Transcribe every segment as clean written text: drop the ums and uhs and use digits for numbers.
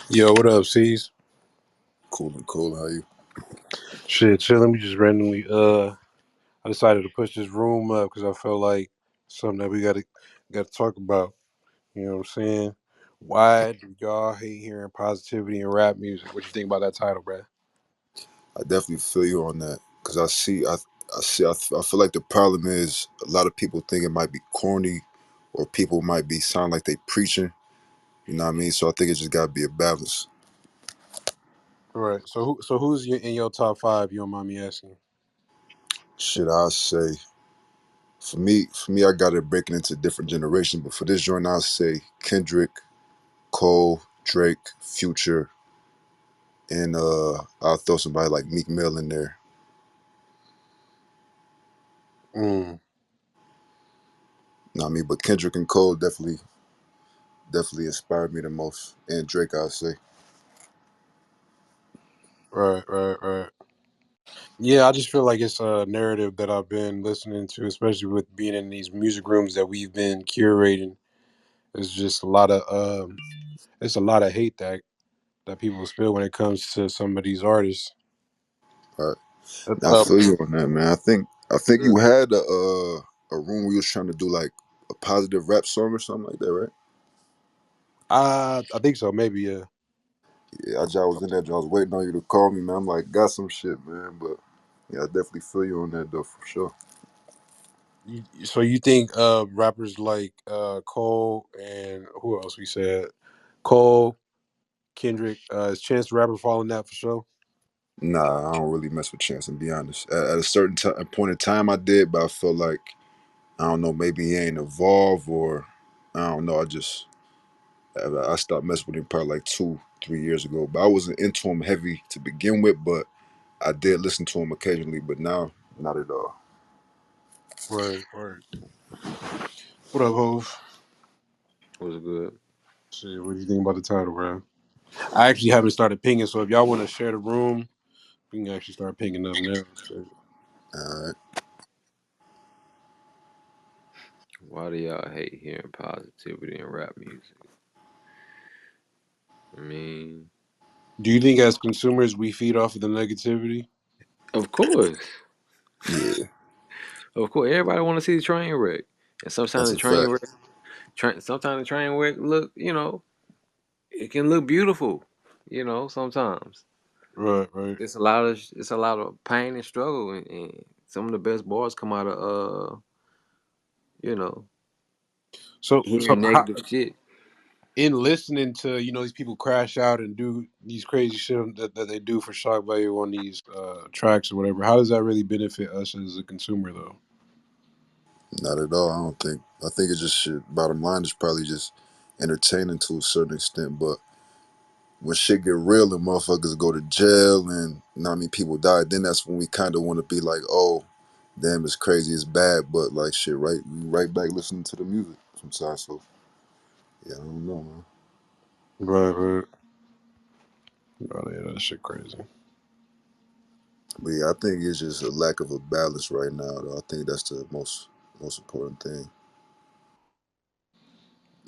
Yo, what up, C's? Cool and cool. How you? Shit, chilling. We just randomly. I decided to push this room up because I felt like something that we got to talk about. You know what I'm saying? Why do y'all hate hearing positivity in rap music? What you think about that title, bruh? I definitely feel you on that because I feel like the problem is a lot of people think it might be corny, or people might be sound like they preaching. You know what I mean? So I think it just gotta be a balance. All right. So who's in your top five? You don't mind me asking? Shit, I say for me, I got it breaking into different generations. But for this joint, I say Kendrick, Cole, Drake, Future, and I'll throw somebody like Meek Mill in there. Mm, You know what I mean? But Kendrick and Cole definitely inspired me the most, and Drake, I'll say. right. Yeah, I just feel like it's a narrative that I've been listening to, especially with being in these music rooms that we've been curating. It's just it's a lot of hate that people feel when it comes to some of these artists. Right. That's I feel you on that, man. I think yeah. you had a room where you was trying to do like a positive rap song or something like that, right? I think so, maybe yeah. Yeah, I just was in that. I was waiting on you to call me, man. I'm like, got some shit, man. But yeah, I definitely feel you on that though, for sure. So you think rappers like Cole and who else we said Cole, Kendrick, is Chance the Rapper falling that for sure? Nah, I don't really mess with Chance, and be honest. At a certain point in time, I did, but I felt like I don't know, maybe he ain't evolved, or I don't know. I stopped messing with him probably like 2, 3 years ago. But I wasn't into him heavy to begin with, but I did listen to him occasionally, but now not at all. Right. What up, Hove? Was good. Shit, what do you think about the title, bro? I actually haven't started pinging, so if y'all want to share the room, we can actually start pinging up now. Shit. All right. Why do y'all hate hearing positivity in rap music? I mean, Do you think as consumers we feed off of the negativity? of course, Yeah, of course, everybody want to see the train wreck, and sometimes that's the a fact. sometimes the train wreck look, it can look beautiful, sometimes Right. it's a lot of pain and struggle, and some of the best bars come out of you know, So hearing how, negative shit. in listening to these people crash out and do these crazy shit that they do for shock value on these tracks or whatever, how does that really benefit us as a consumer though? Not at all. I don't think. I think it's just shit. Bottom line is probably just entertaining to a certain extent, but when shit get real and motherfuckers go to jail and you know what I mean people die, then that's when we kind of want to be like, oh, damn, it's crazy, it's bad, but like shit, right? We right back listening to the music sometimes. So yeah, I don't know, man. Right. Oh yeah, that shit crazy. But yeah, I think it's just a lack of a balance right now. Though I think that's the most important thing.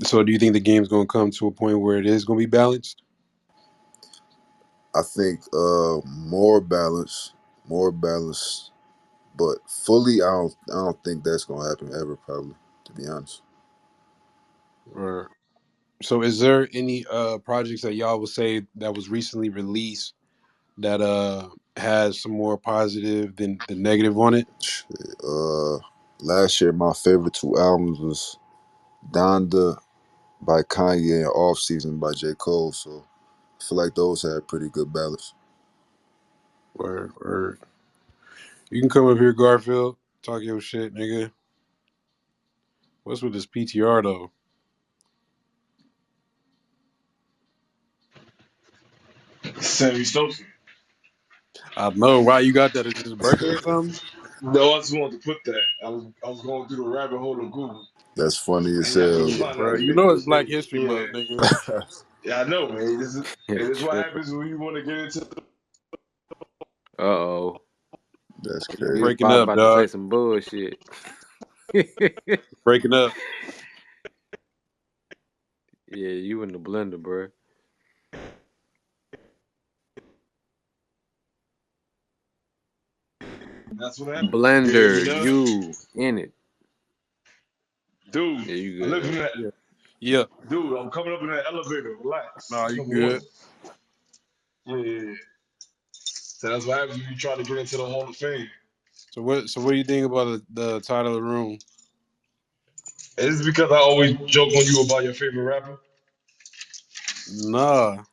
So do you think the game's gonna come to a point where it is gonna be balanced? I think more balance, but fully, I don't think that's gonna happen ever. Probably, to be honest. Right. So is there any projects that y'all would say that was recently released that has some more positive than negative on it? Shit, last year my favorite two albums was Donda by Kanye and Off Season by J. Cole. So I feel like those had pretty good balance. Or you can come up here, Garfield, talk your shit, nigga. What's with this PTR though? Sammy Sosa. I know why you got that. Is his birthday or something? No, I just wanted to put that. I was going through the rabbit hole of Google That's funny as and happened to hell. Yeah, find bro. out You know it's his Black name. History Yeah, Month, nigga. yeah, I know, man. This is what Trip. happens when you want to get into. Uh-oh. That's You Big crazy. breaking Bob up, about to say dog. some bullshit. Breaking up. Yeah, you in the blender, bro. That's what happened. You hear me Blender, now? you in it. Dude, Yeah, you I good live in now. that. Yeah. Yeah. Dude, I'm coming up in that elevator. Relax. No, you Number one. good. Yeah, yeah, yeah. So that's what happens when you try to get into the Hall of Fame. So what do you think about the title of the room? Is it because I always joke on you about your favorite rapper? Nah.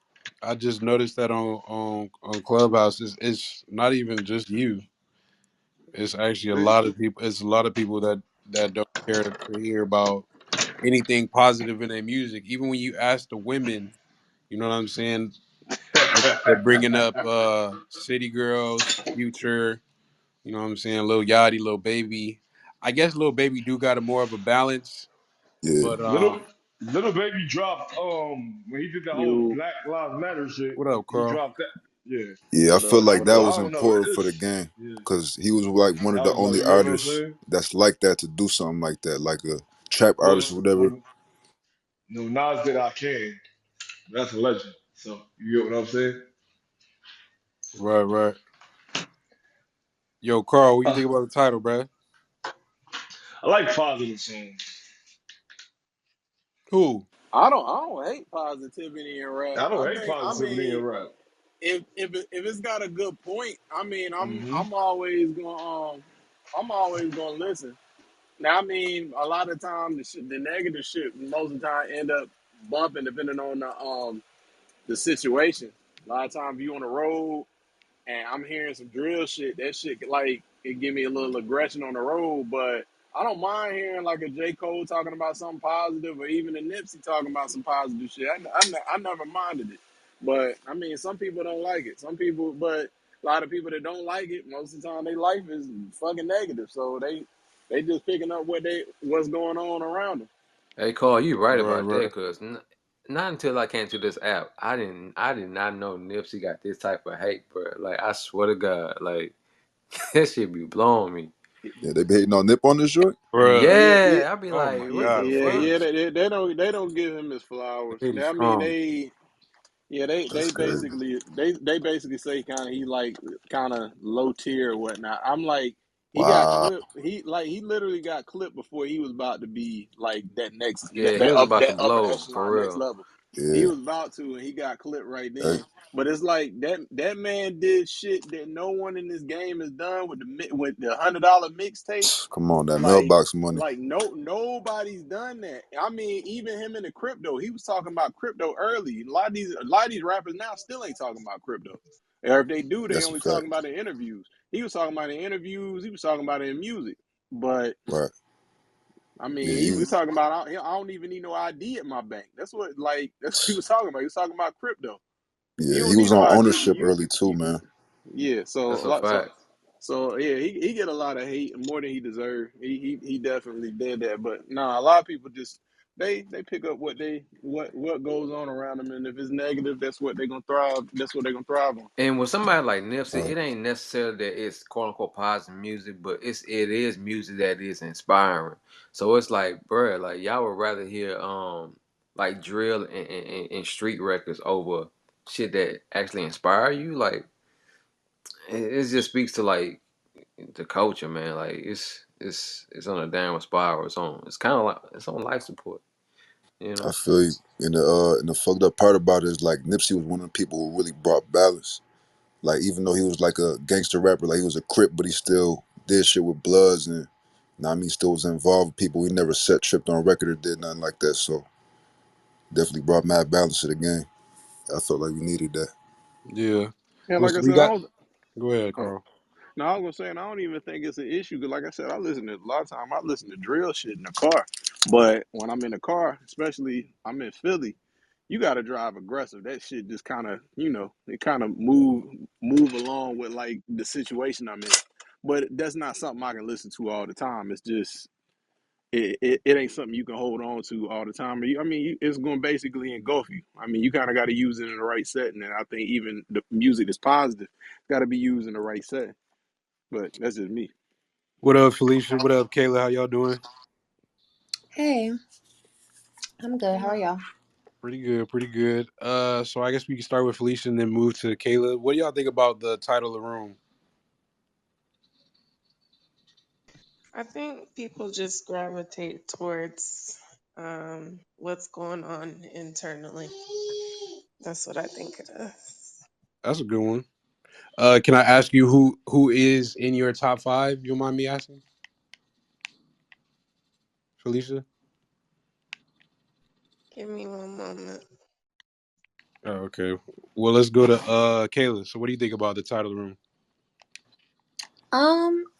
I just noticed that on Clubhouse it's not even just you. It's actually a lot of people. It's a lot of people that don't care to hear about anything positive in their music. Even when you ask the women, you know what I'm saying? They're bringing up City Girls, Future. You know what I'm saying? Lil Yachty, Lil Baby. I guess Lil Baby do got a more of a balance, Yeah, but Little baby dropped when he did the whole You Black Lives Matter shit. what up, He Carl? dropped that. Yeah. yeah. I what feel up? like What that up? So I was don't know. important for the It's game yeah. because he was like one of That the was like only you know what I'm artists saying. that's like that to do something like that, like a trap artist or Well, whatever. when Nas did I Can, that's a legend. So you get what I'm saying. Right, right. Yo, Carl, what you Uh, think about the title, bruh? I like positive songs. Who? I don't hate positivity in rap. I I don't hate think I positivity in mean rap. if it's got a good point, I mean Hmm. I'm always gonna listen. Now I mean a lot of times the negative shit most of the time end up bumping depending on the situation. A lot of times you on the road and I'm hearing some drill shit. That shit like it give me a little aggression on the road, but I don't mind hearing like a J. Cole talking about something positive, or even a Nipsey talking about some positive shit. I never minded it, but I mean, some people don't like it. Some people, but a lot of people that don't like it, most of the time, their life is fucking negative. So they just picking up what's going on around them. Hey, Carl, you right Right, about that, right. cause not until I came to this app, I did not know Nipsey got this type of hate, bro. Like, I swear to God, like that shit be blowing me. Yeah, they be hating on Nip on this joint. Bruh. Yeah, yeah, Yeah, I be Oh like, my what the god, yeah, fuck? yeah. Phillies. They don't give him his The flowers. hate is I mean, strong. yeah, they That's crazy. basically they basically say kind of he like kind of low tier or whatnot. I'm like he got Wow. clipped. He literally got clipped before he was about to be like Yeah, he was about to that upper blow for echelon next real. level. He Yeah. was about to, and he got clipped right Hey, then. But it's like that man did shit that no one in this game has done with the $100 mixtape. come on, that Like, mailbox money. nobody's done that. I mean, even him in the crypto, he was talking about crypto early. A lot of these rappers now still ain't talking about crypto. Or if they do, they That's a only fact. talking about it in interviews. He was talking about it in interviews. He was talking about it in music. But Right. I mean, Yeah. he was talking about I don't even need no ID at my bank. That's what he was talking about. He was talking about crypto. You Yeah. don't He need was no on ID. ownership early too, man. Yeah. That's a fact. So yeah, he get a lot of hate more than he deserved. He definitely did that. But nah, a lot of people just they pick up what goes on around them, and if it's negative, that's what they're gonna thrive. That's what they're gonna thrive on. And with somebody like Nipsey, Right. it ain't necessarily that it's quote unquote positive music, but it is music that is inspiring. So it's like, bruh, like y'all would rather hear like drill and street records over shit that actually inspire you. Like it just speaks to like the culture, man. Like it's on a downward spiral. It's kind of like it's on life support, you I know. feel you. And the fucked up part about it is like Nipsey was one of the people who really brought balance. Like even though he was like a gangster rapper, like he was a crip, but he still did shit with Bloods and I mean still was involved with people. He never set tripped on record or did nothing like that. So definitely brought mad balance to the game. I felt like we needed that. Yeah. And Well, like I so we said, I got. don't. Go ahead, Oh, Carl. no, I was gonna say, and I don't even think it's an issue because, like I said, I listen to a lot of time. I listen to drill shit in the car, but when I'm in the car, especially I'm in Philly, you got to drive aggressive. That shit just kind of, it kind of move along with like the situation I'm in. But that's not something I can listen to all the time. It's just it ain't something you can hold on to all the time. It's going to basically engulf you. I mean, you kind of got to use it in the right setting, and I think even the music that's positive got to be used in the right setting. But that's just me. What up, Felicia? What up, Kayla? How y'all doing? Hey, I'm good. How are y'all? Pretty good, pretty good. So I guess we can start with Felicia and then move to Kayla. What do y'all think about the title of the room? I think people just gravitate towards what's going on internally. That's what I think it is. That's a good one. Can I ask you who is in your top five? You mind me asking, Felicia? Give me one moment. Oh, okay. Well, let's go to Kayla. So, what do you think about the title of the room?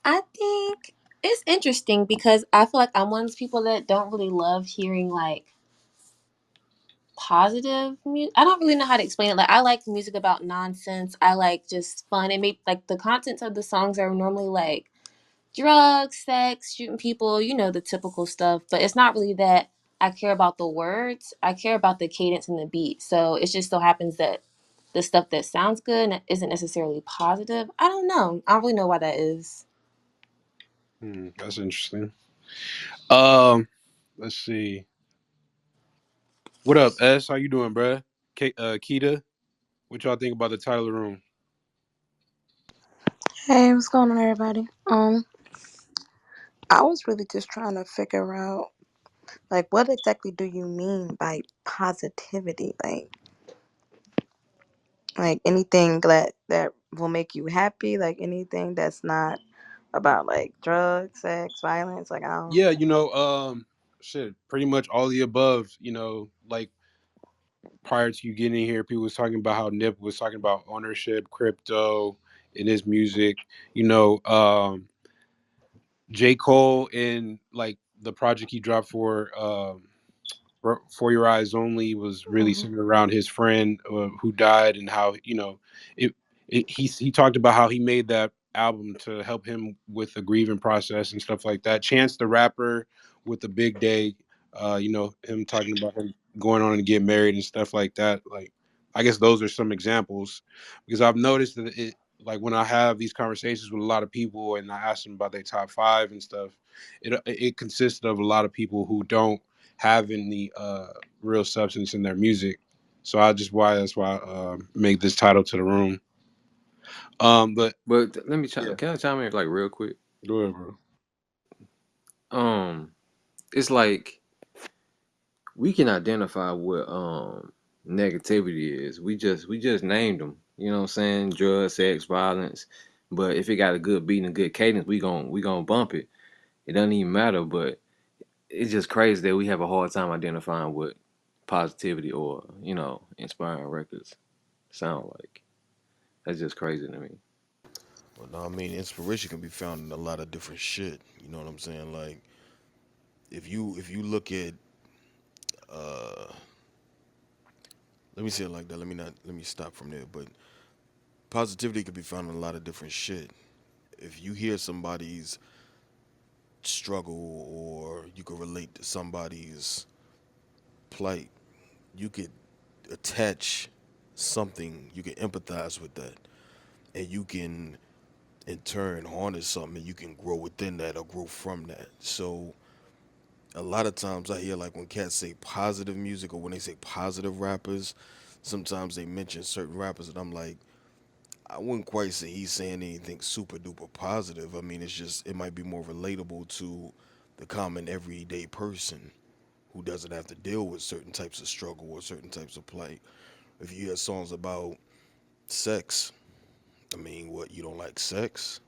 I think it's interesting because I feel like I'm one of those people that don't really love hearing like positive music. I don't really know how to explain it. Like I like music about nonsense. I like just fun. It may like the contents of the songs are normally like drugs, sex, shooting people, the typical stuff. But it's not really that I care about the words. I care about the cadence and the beat. So it just so happens that the stuff that sounds good isn't necessarily positive. I don't know. I don't really know why that is. That's interesting. Um, let's see. What up, S? How you doing, bruh? Keita, what y'all think about the title of the room? Hey, what's going on, everybody? I was really just trying to figure out, like, what exactly do you mean by positivity? Like anything that will make you happy, like anything that's not about like drugs, sex, violence. Like, I don't. Yeah, shit, pretty much all the above. Like prior to you getting in here, people was talking about how Nip was talking about ownership, crypto, in his music. You know, J. Cole in like the project he dropped for Your Eyes Only was really Mhm. centered around his friend who died and how it, he talked about how he made that album to help him with the grieving process and stuff like that. Chance the Rapper with the Big Day, him talking about him going on and get married and stuff like that. Like I guess those are some examples because I've noticed that it like when I have these conversations with a lot of people and I ask them about their top five and stuff, it consists of a lot of people who don't have any real substance in their music. So that's why I make this title to the room. But But let me yeah, can I chime in like real quick? go ahead, bro. Um, it's like we can identify what negativity is. We just named them. You know what I'm saying? Drugs, sex, violence. But if it got a good beat and a good cadence, we gonna bump it. It doesn't even matter. But it's just crazy that we have a hard time identifying what positivity or inspiring records sound like. That's just crazy to me. Well, no, I mean, inspiration can be found in a lot of different shit. You know what I'm saying? Like, if you look at, uh, let me say it like that. Let me stop from there. But positivity can be found in a lot of different shit. If you hear somebody's struggle or you can relate to somebody's plight, you could attach something. You can empathize with that, and you can in turn harness something, and you can grow within that or grow from that. So a lot of times I hear like when cats say positive music or when they say positive rappers, sometimes they mention certain rappers and I'm like, I wouldn't quite say he's saying anything super duper positive. I mean, it's just it might be more relatable to the common everyday person who doesn't have to deal with certain types of struggle or certain types of plight. If you hear songs about sex, I mean, what, you don't like sex?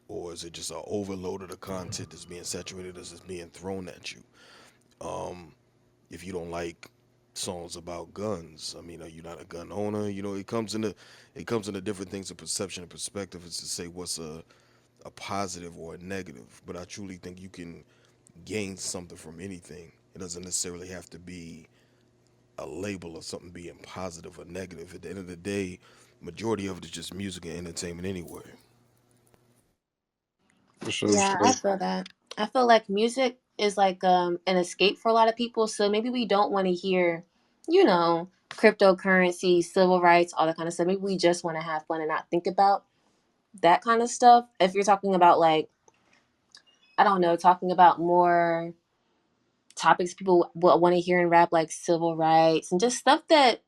Or is it just an overload of the content that's being saturated as it's being thrown at you? Um, if you don't like songs about guns, I mean, are you not a gun owner? You know, it comes into different things of perception and perspective. Is to say what's a positive or a negative. But I truly think you can gain something from anything. It doesn't necessarily have to be a label of something being positive or negative. At the end of the day, majority of it is just music and entertainment anyway. For sure, Yeah, I sure. feel that. I feel like music is like an escape for a lot of people. So maybe we don't want to hear, cryptocurrency, civil rights, all that kind of stuff. Maybe we just want to have fun and not think about that kind of stuff. If you're talking about like, I don't know, talking about more topics people want to hear in rap, like civil rights and just stuff that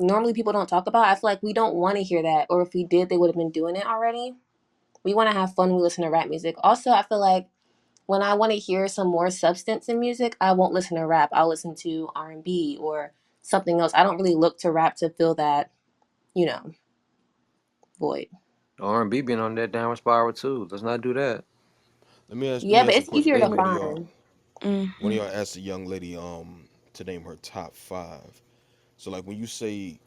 normally people don't talk about. I feel like we don't want to hear that, or if we did, they would have been doing it already. We want to have fun when we listen to rap music. Also, I feel like When I want to hear some more substance in music, I won't listen to rap. I'll listen to R&B or something else. I don't really look to rap to fill that, you know, void. R&B been on that downward spiral too. Let's not do that. Let Yeah, me but ask a it's question. easier Wait to a minute. find. One of Hmm. y'all asked a young lady to name her top five. So like when you say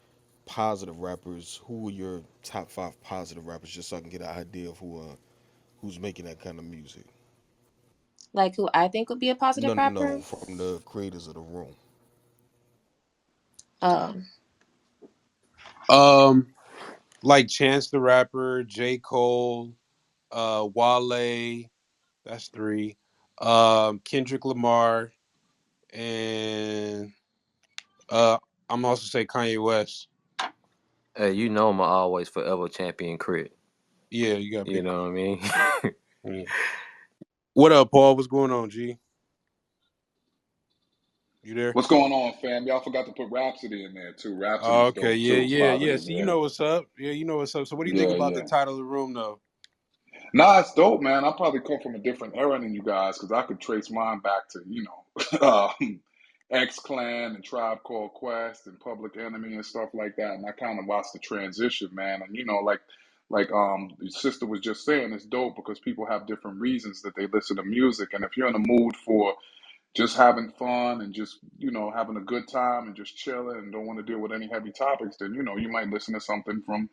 positive rappers, who are your top five positive rappers? Just so I can get an idea of who's making that kind of music. Like who I think would be a positive No, no, rapper. from the creators of the room. Um, Um, like Chance the Rapper, J. Cole, Wale. That's three. Kendrick Lamar, and I'm also say Kanye West. Hey, you know I'm a always forever champion crit. Yeah, you gotta You pick. know what I mean? Yeah. What up, Paul? What's going on, G? You there? What's going on, fam? Y'all forgot to put Rhapsody in there too. Oh, Rhapsody's okay. dope Yeah, too. It's yeah, yeah. positive, See, you yeah. know what's up. Yeah, you know what's up. So, what do you think Yeah, about the yeah. title of the room, though? Nah, it's dope, man. I probably come from a different era than you guys because I could trace mine back to, X Clan and Tribe Called Quest and Public Enemy and stuff like that. And I kind of watched the transition, man. And the sister was just saying, it's dope because people have different reasons that they listen to music. And if you're in a mood for just having fun and just having a good time and just chilling and don't want to deal with any heavy topics, then you might listen to something from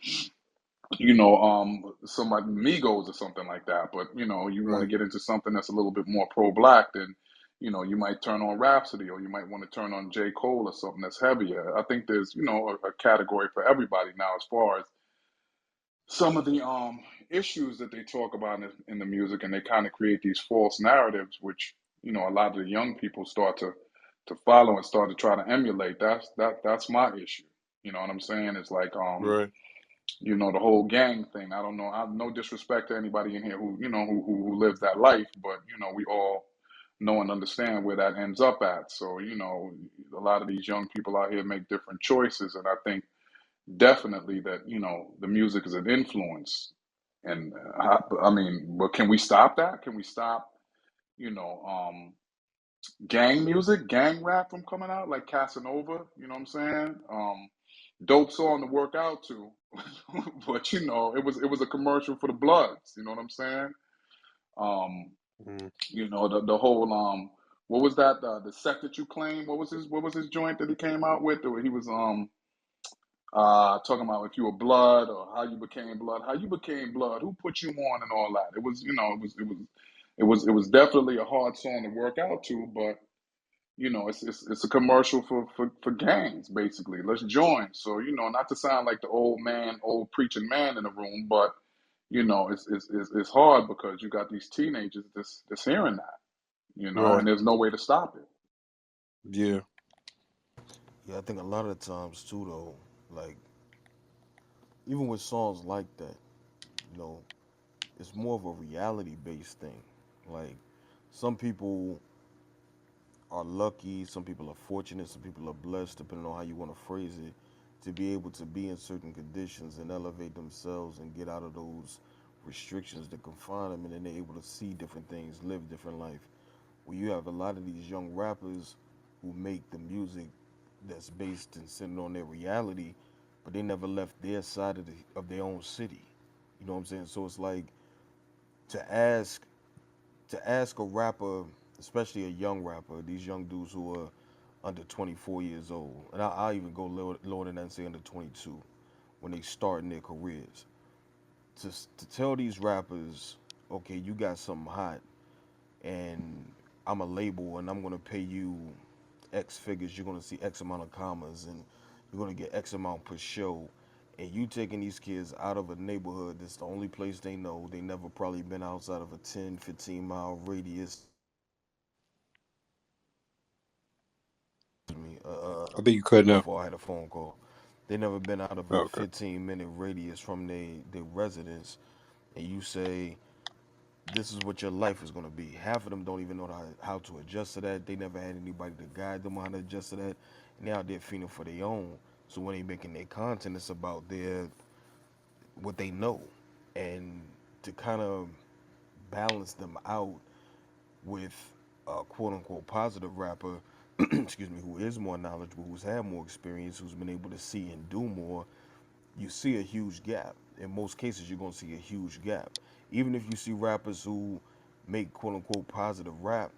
somebody Migos or something like that. But you want to Right, get into something that's a little bit more pro black, then you might turn on Rhapsody, or you might want to turn on J. Cole or something that's heavier. I think there's a category for everybody now as far as some of the issues that they talk about in the music, and they kind of create these false narratives, which a lot of the young people start to follow and start to try to emulate. That's my issue. You know what I'm saying? It's like right, the whole gang thing. I don't know. I have no disrespect to anybody in here who who lives that life, but we all know and understand where that ends up at. So a lot of these young people out here make different choices, and I think definitely that the music is an influence. And I mean, but can we stop that? Can we stop you know um gang music, gang rap from coming out like Casanova? You know what I'm saying? Dope song to work out to, but it was a commercial for the Bloods. You know what I'm saying? um mm, the whole what was that, the sect that you claim? What was his joint that he came out with, where he was talking about if you were blood, or how you became blood, who put you on, and all that. It was, it was definitely a hard song to work out to, but it's a commercial for gangs, basically. Let's join. So not to sound like the old preaching man in the room, but it's hard because you got these teenagers that's hearing that, right. and there's no way to stop it. Yeah, Yeah, I think a lot of the times too though, like even with songs like that, you know, it's more of a reality based thing. Like some people are lucky, some people are fortunate, some people are blessed, depending on how you want to phrase it, to be able to be in certain conditions and elevate themselves and get out of those restrictions that confine them, and then they're able to see different things, live different life. Where you have a lot of these young rappers who make the music that's based and centered on their reality, but they never left their side of their own city. You know what I'm saying? So it's like to ask a rapper, especially a young rapper, these young dudes who are under 24 years old, and I'll even go lower than that and say under 22, when they start in their careers, to tell these rappers, okay, you got something hot, and I'm a label, and I'm gonna pay you X figures. You're gonna see X amount of commas, and you're gonna get X amount per show. And you taking these kids out of a neighborhood that's the only place they know. They never probably been outside of a 10, 15-mile radius. Excuse me. I think you couldn't My know. fault. I had a phone call. They never been out of a Okay. 15-minute radius from their residence, and you say this is what your life is going to be. Half of them don't even know how to adjust to that. They never had anybody to guide them on how to adjust to that. And they out there feeling for their own. So when they making their content, it's about their what they know, and to kind of balance them out. with a quote unquote positive rapper, excuse me, who is more knowledgeable, who's had more experience, who's been able to see and do more, you see a huge gap. In most cases, you're gonna see a huge gap. Even if you see rappers who make quote unquote positive rap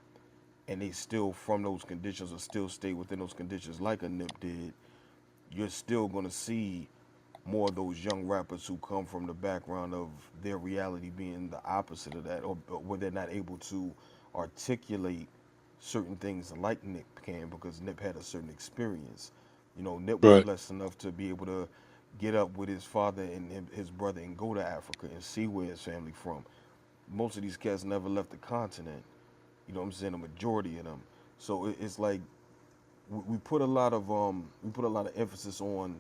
and they still from those conditions or still stay within those conditions like a Nip did, you're still gonna see more of those young rappers who come from the background of their reality being the opposite of that, or where they're not able to articulate certain things like Nip can because Nip had a certain experience. You know, Nip was Right. blessed enough to be able to get up with his father and his brother and go to Africa and see where his family from. Most of these cats never left the continent. You know what I'm saying? A majority of them. So it's like we put a lot of emphasis on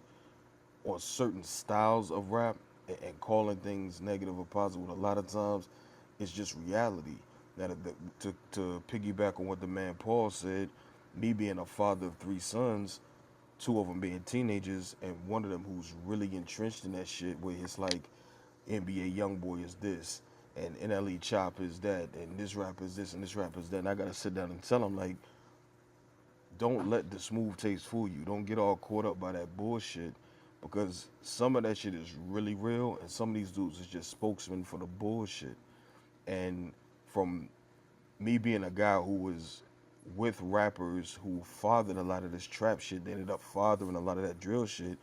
certain styles of rap and calling things negative or positive. A lot of times, it's just reality. To piggyback on what the man Paul said, me being a father of three sons, two of them being teenagers, and one of them who's really entrenched in that shit, where it's like NBA YoungBoy is this, and NLE Chop is that, and this rap is this, and this rap is that. And I gotta sit down and tell him like, don't let the smooth taste fool you. Don't get all caught up by that bullshit because some of that shit is really real and some of these dudes is just spokesmen for the bullshit. And from me being a guy who was with rappers who fathered a lot of this trap shit, they ended up fathering a lot of that drill shit.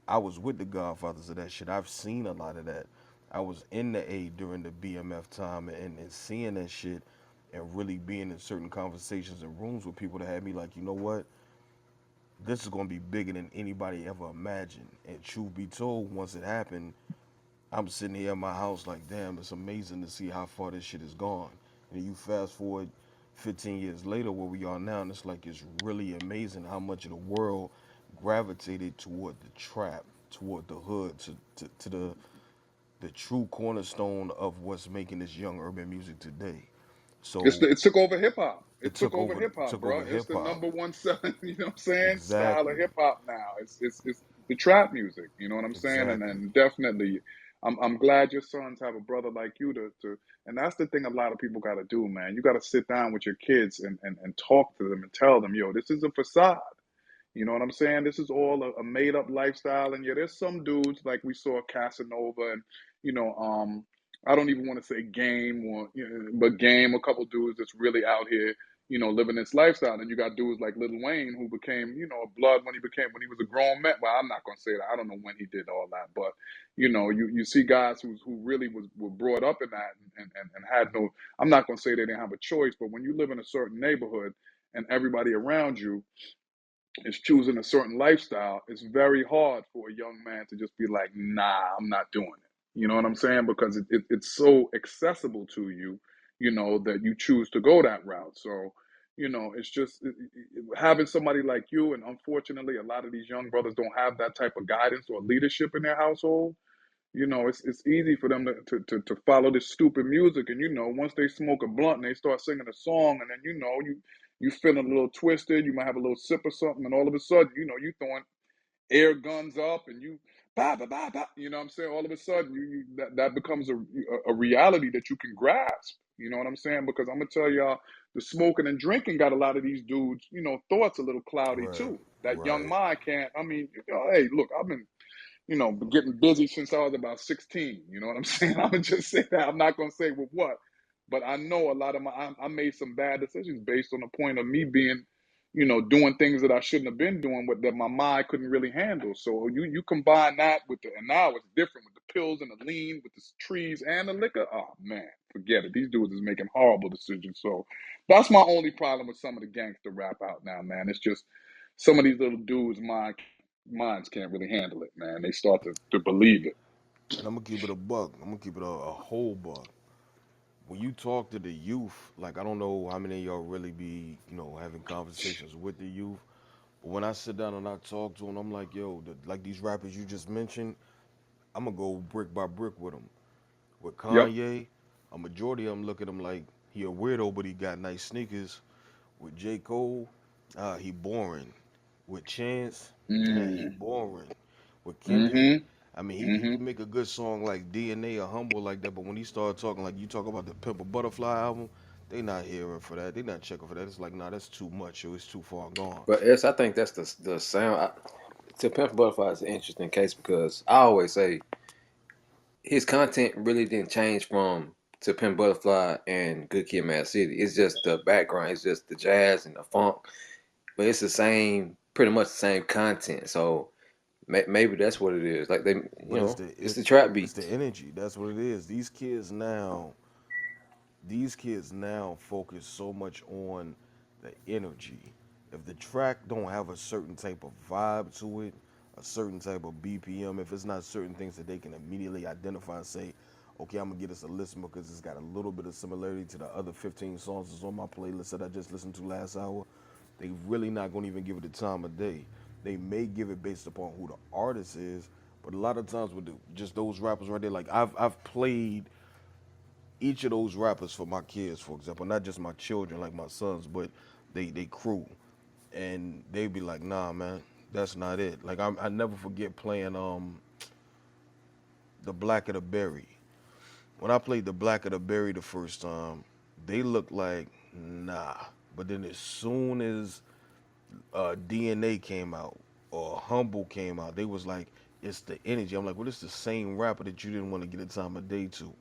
I was with the godfathers of that shit. I've seen a lot of that. I was in the A during the BMF time and seeing that shit and really being in certain conversations and rooms with people that had me like, you know what? This is gonna be bigger than anybody ever imagined. And truth be told, once it happened, I'm sitting here in my house like, damn, it's amazing to see how far this shit has gone. And you fast forward 15 years later where we are now, and it's like it's really amazing how much of the world gravitated toward the trap, toward the hood, to the true cornerstone of what's making this young urban music today. So It took over hip hop. it It took over hip hop, took bro. over It's hip the hop. number one selling, you know what I'm saying? Style of Exactly. hip hop now. It's the trap music. You know what I'm saying? And Exactly. then definitely, I'm glad your sons have a brother like you to. And that's the thing a lot of people got to do, man. You got to sit down with your kids and talk to them and tell them, yo, this is a facade. You know what I'm saying? This is all a made up lifestyle. And yeah, there's some dudes like we saw Casanova and, you know, I don't even want to say Game or, you know, but Game, a couple dudes that's really out here, you know, living this lifestyle. And you got dudes like Lil Wayne who became, you know, a blood when he was a grown man. Well, I'm not gonna say that. I don't know when he did all that, but you know, you see guys who really were brought up in that and had no. I'm not gonna say they didn't have a choice, but when you live in a certain neighborhood and everybody around you is choosing a certain lifestyle, it's very hard for a young man to just be like, nah, I'm not doing it. You know what I'm saying? Because it's so accessible to you, you know, that you choose to go that route. So, you know, it's just having somebody like you, and unfortunately, a lot of these young brothers don't have that type of guidance or leadership in their household. You know, it's easy for them to follow this stupid music, and you know, once they smoke a blunt and they start singing a song, and then you know you feeling a little twisted, you might have a little sip or something, and all of a sudden, you know, you throwing air guns up and you bah, bah, bah, bah, you know what I'm saying? All of a sudden, that becomes a reality that you can grasp. You know what I'm saying? Because I'm gonna tell y'all, the smoking and drinking got a lot of these dudes, you know, thoughts a little cloudy Right. too. That young Right. mind can't. I mean, you know, hey, look, I've been getting busy since I was about 16. You know what I'm saying? I'm gonna just say that. I'm not gonna say with what, but I know a lot of I made some bad decisions based on the point of me being, you know, doing things that I shouldn't have been doing, with that my mind couldn't really handle. So you combine that with and now it's different with the pills and the lean, with the trees and the liquor. Oh man, forget it. These dudes is making horrible decisions. So that's my only problem with some of the gangster rap out now, man. It's just some of these little dudes' minds can't really handle it, man. They start to believe it. And I'm gonna keep it a buck. I'm gonna keep it a whole buck. When you talk to the youth, like I don't know how many of y'all really be, having conversations with the youth. But when I sit down and I talk to them, I'm like, yo, like these rappers you just mentioned, I'm gonna go brick by brick with them. With Yep. Kanye, a majority of them look at him like he a weirdo, but he got nice sneakers. With J. Cole, he boring. With Chance, he Mm. boring. With Kendrick, Mm-hmm. I mean, he Mm-hmm. can make a good song like DNA or Humble like that, but when he started talking like you talk about the Pimp a Butterfly album, They not hearing for that. They not checking for that. It's like, nah, that's too much. Or it's too far gone. But yes, I think that's the sound. To Pimp a Butterfly is an interesting case because I always say his content really didn't change from To Pimp Butterfly and Good Kid, Mad City. It's just the background. It's just the jazz and the funk, but it's the same, pretty much the same content. So maybe that's what it is. Like But it's the trap it's the beats. energy. That's what it is. These kids now focus so much on the energy. If the track don't have a certain type of vibe to it, a certain type of BPM, if it's not certain things that they can immediately identify and say, okay, I'm gonna get us a listen because it's got a little bit of similarity to the other 15 songs that's on my playlist that I just listened to last hour, they really not gonna even give it the time of day. They may give it based upon who the artist is, but a lot of times with just those rappers right there, like I've played each of those rappers for my kids, for example, not just my children, like my sons, but they crew, and they be like, nah, man, that's not it. Like I never forget playing the Black of the Berry. When I played the Black of the Berry the first time, they looked like nah, but then as soon as DNA came out or Humble came out, they was like, it's the energy. I'm like, well, it's the same rapper that you didn't want to get a time of day to.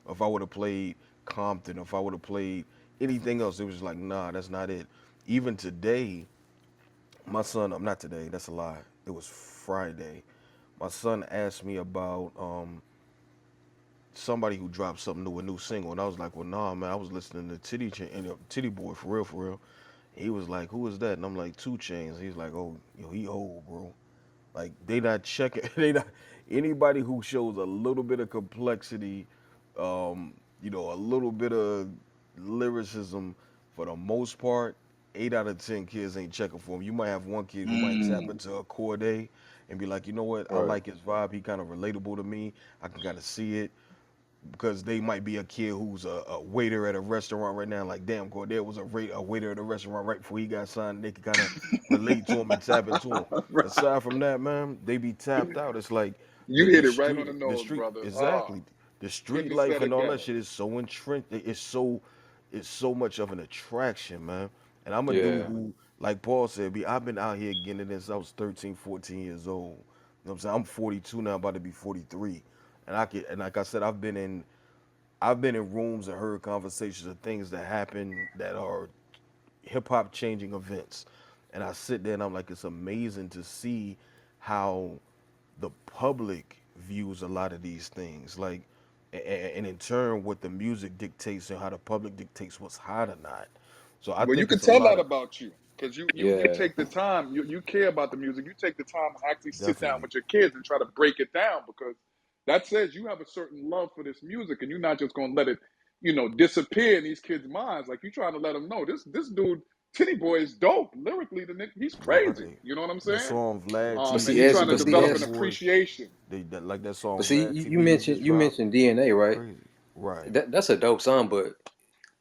If I would have played Compton, if I would have played anything else, it was like, nah, that's not it. Even today, my son, I'm not today, that's a lie. It was Friday. My son asked me about somebody who dropped something new, a new single, and I was like, well, nah, man, I was listening to Titty Boy for real, for real. He was like, who is that? And I'm like, Two Chains. He's like, oh, yo, he old, bro. Like they not checking. They not anybody who shows a little bit of complexity, a little bit of lyricism. For the most part, 8 out of 10 kids ain't checking for him. You might have one kid who might tap Mm, into a Corday and be like, you know what, I Right. like his vibe. He kind of relatable to me. I can kind of see it because they might be a kid who's a waiter at a restaurant right now. Like, damn, Cordell was a waiter at a restaurant right before he got signed. They could kind of relate to him and tap into him. right. Aside from that, man, they be tapped out. It's like You the hit it right on street, the the nose, street, brother. Ah, exactly. The couldn't street have life said and it all that better. shit is so entrenched. It's so much of an attraction, man. And I'm a dude Yeah. who, like Paul said, I've been out here getting it since I was 13, 14 years old. You know what I'm saying? I'm 42 now, about to be 43. And like I said, I've been in rooms and heard conversations of things that happen that are hip hop changing events. And I sit there and I'm like, it's amazing to see how the public views a lot of these things. Like, and in turn, what the music dictates and how the public dictates what's hot or not. So I Well, you think can it's a tell lot that of about you because you Yeah. take the time. You care about the music. You take the time to actually sit down definitely with your kids and try to break it down because that says you have a certain love for this music and you're not just going to let it, disappear in these kids' minds. Like you trying to let them know this dude Titty Boy is dope lyrically. He's crazy. right. You know what I'm The saying? song Vlad But And see, you TV, Ezzy, trying to but them see, develop young an Ezzy, boys, appreciation. they like that but song see, Vlad you TV he mentioned just dropped. DNA, right? Crazy, right? That's a dope song, but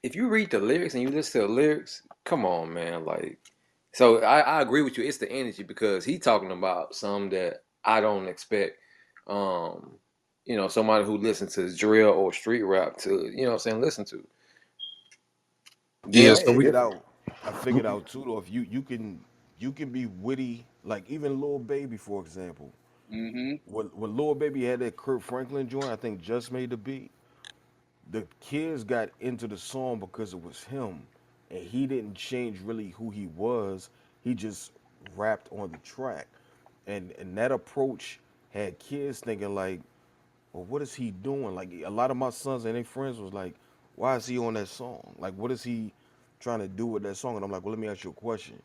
if you read the lyrics and you listen to the lyrics, come on, man. Like, so I agree with you. It's the energy because he talking about some that I don't expect. Um, somebody who listens to drill or street rap to, what I'm saying, listen to. But Yeah, DNA I so is we figured different. out, I figured out too though, if you can be witty, like even Lil Baby for example. Hmm. When Lil Baby had that Kurt Franklin joint, I think just made the beat. The kids got into the song because it was him, and he didn't change really who he was. He just rapped on the track, and that approach had kids thinking like, well, what is he doing? Like a lot of my sons and their friends was like, why is he on that song? Like, what is he trying to do with that song? And I'm like, well, let me ask you a question.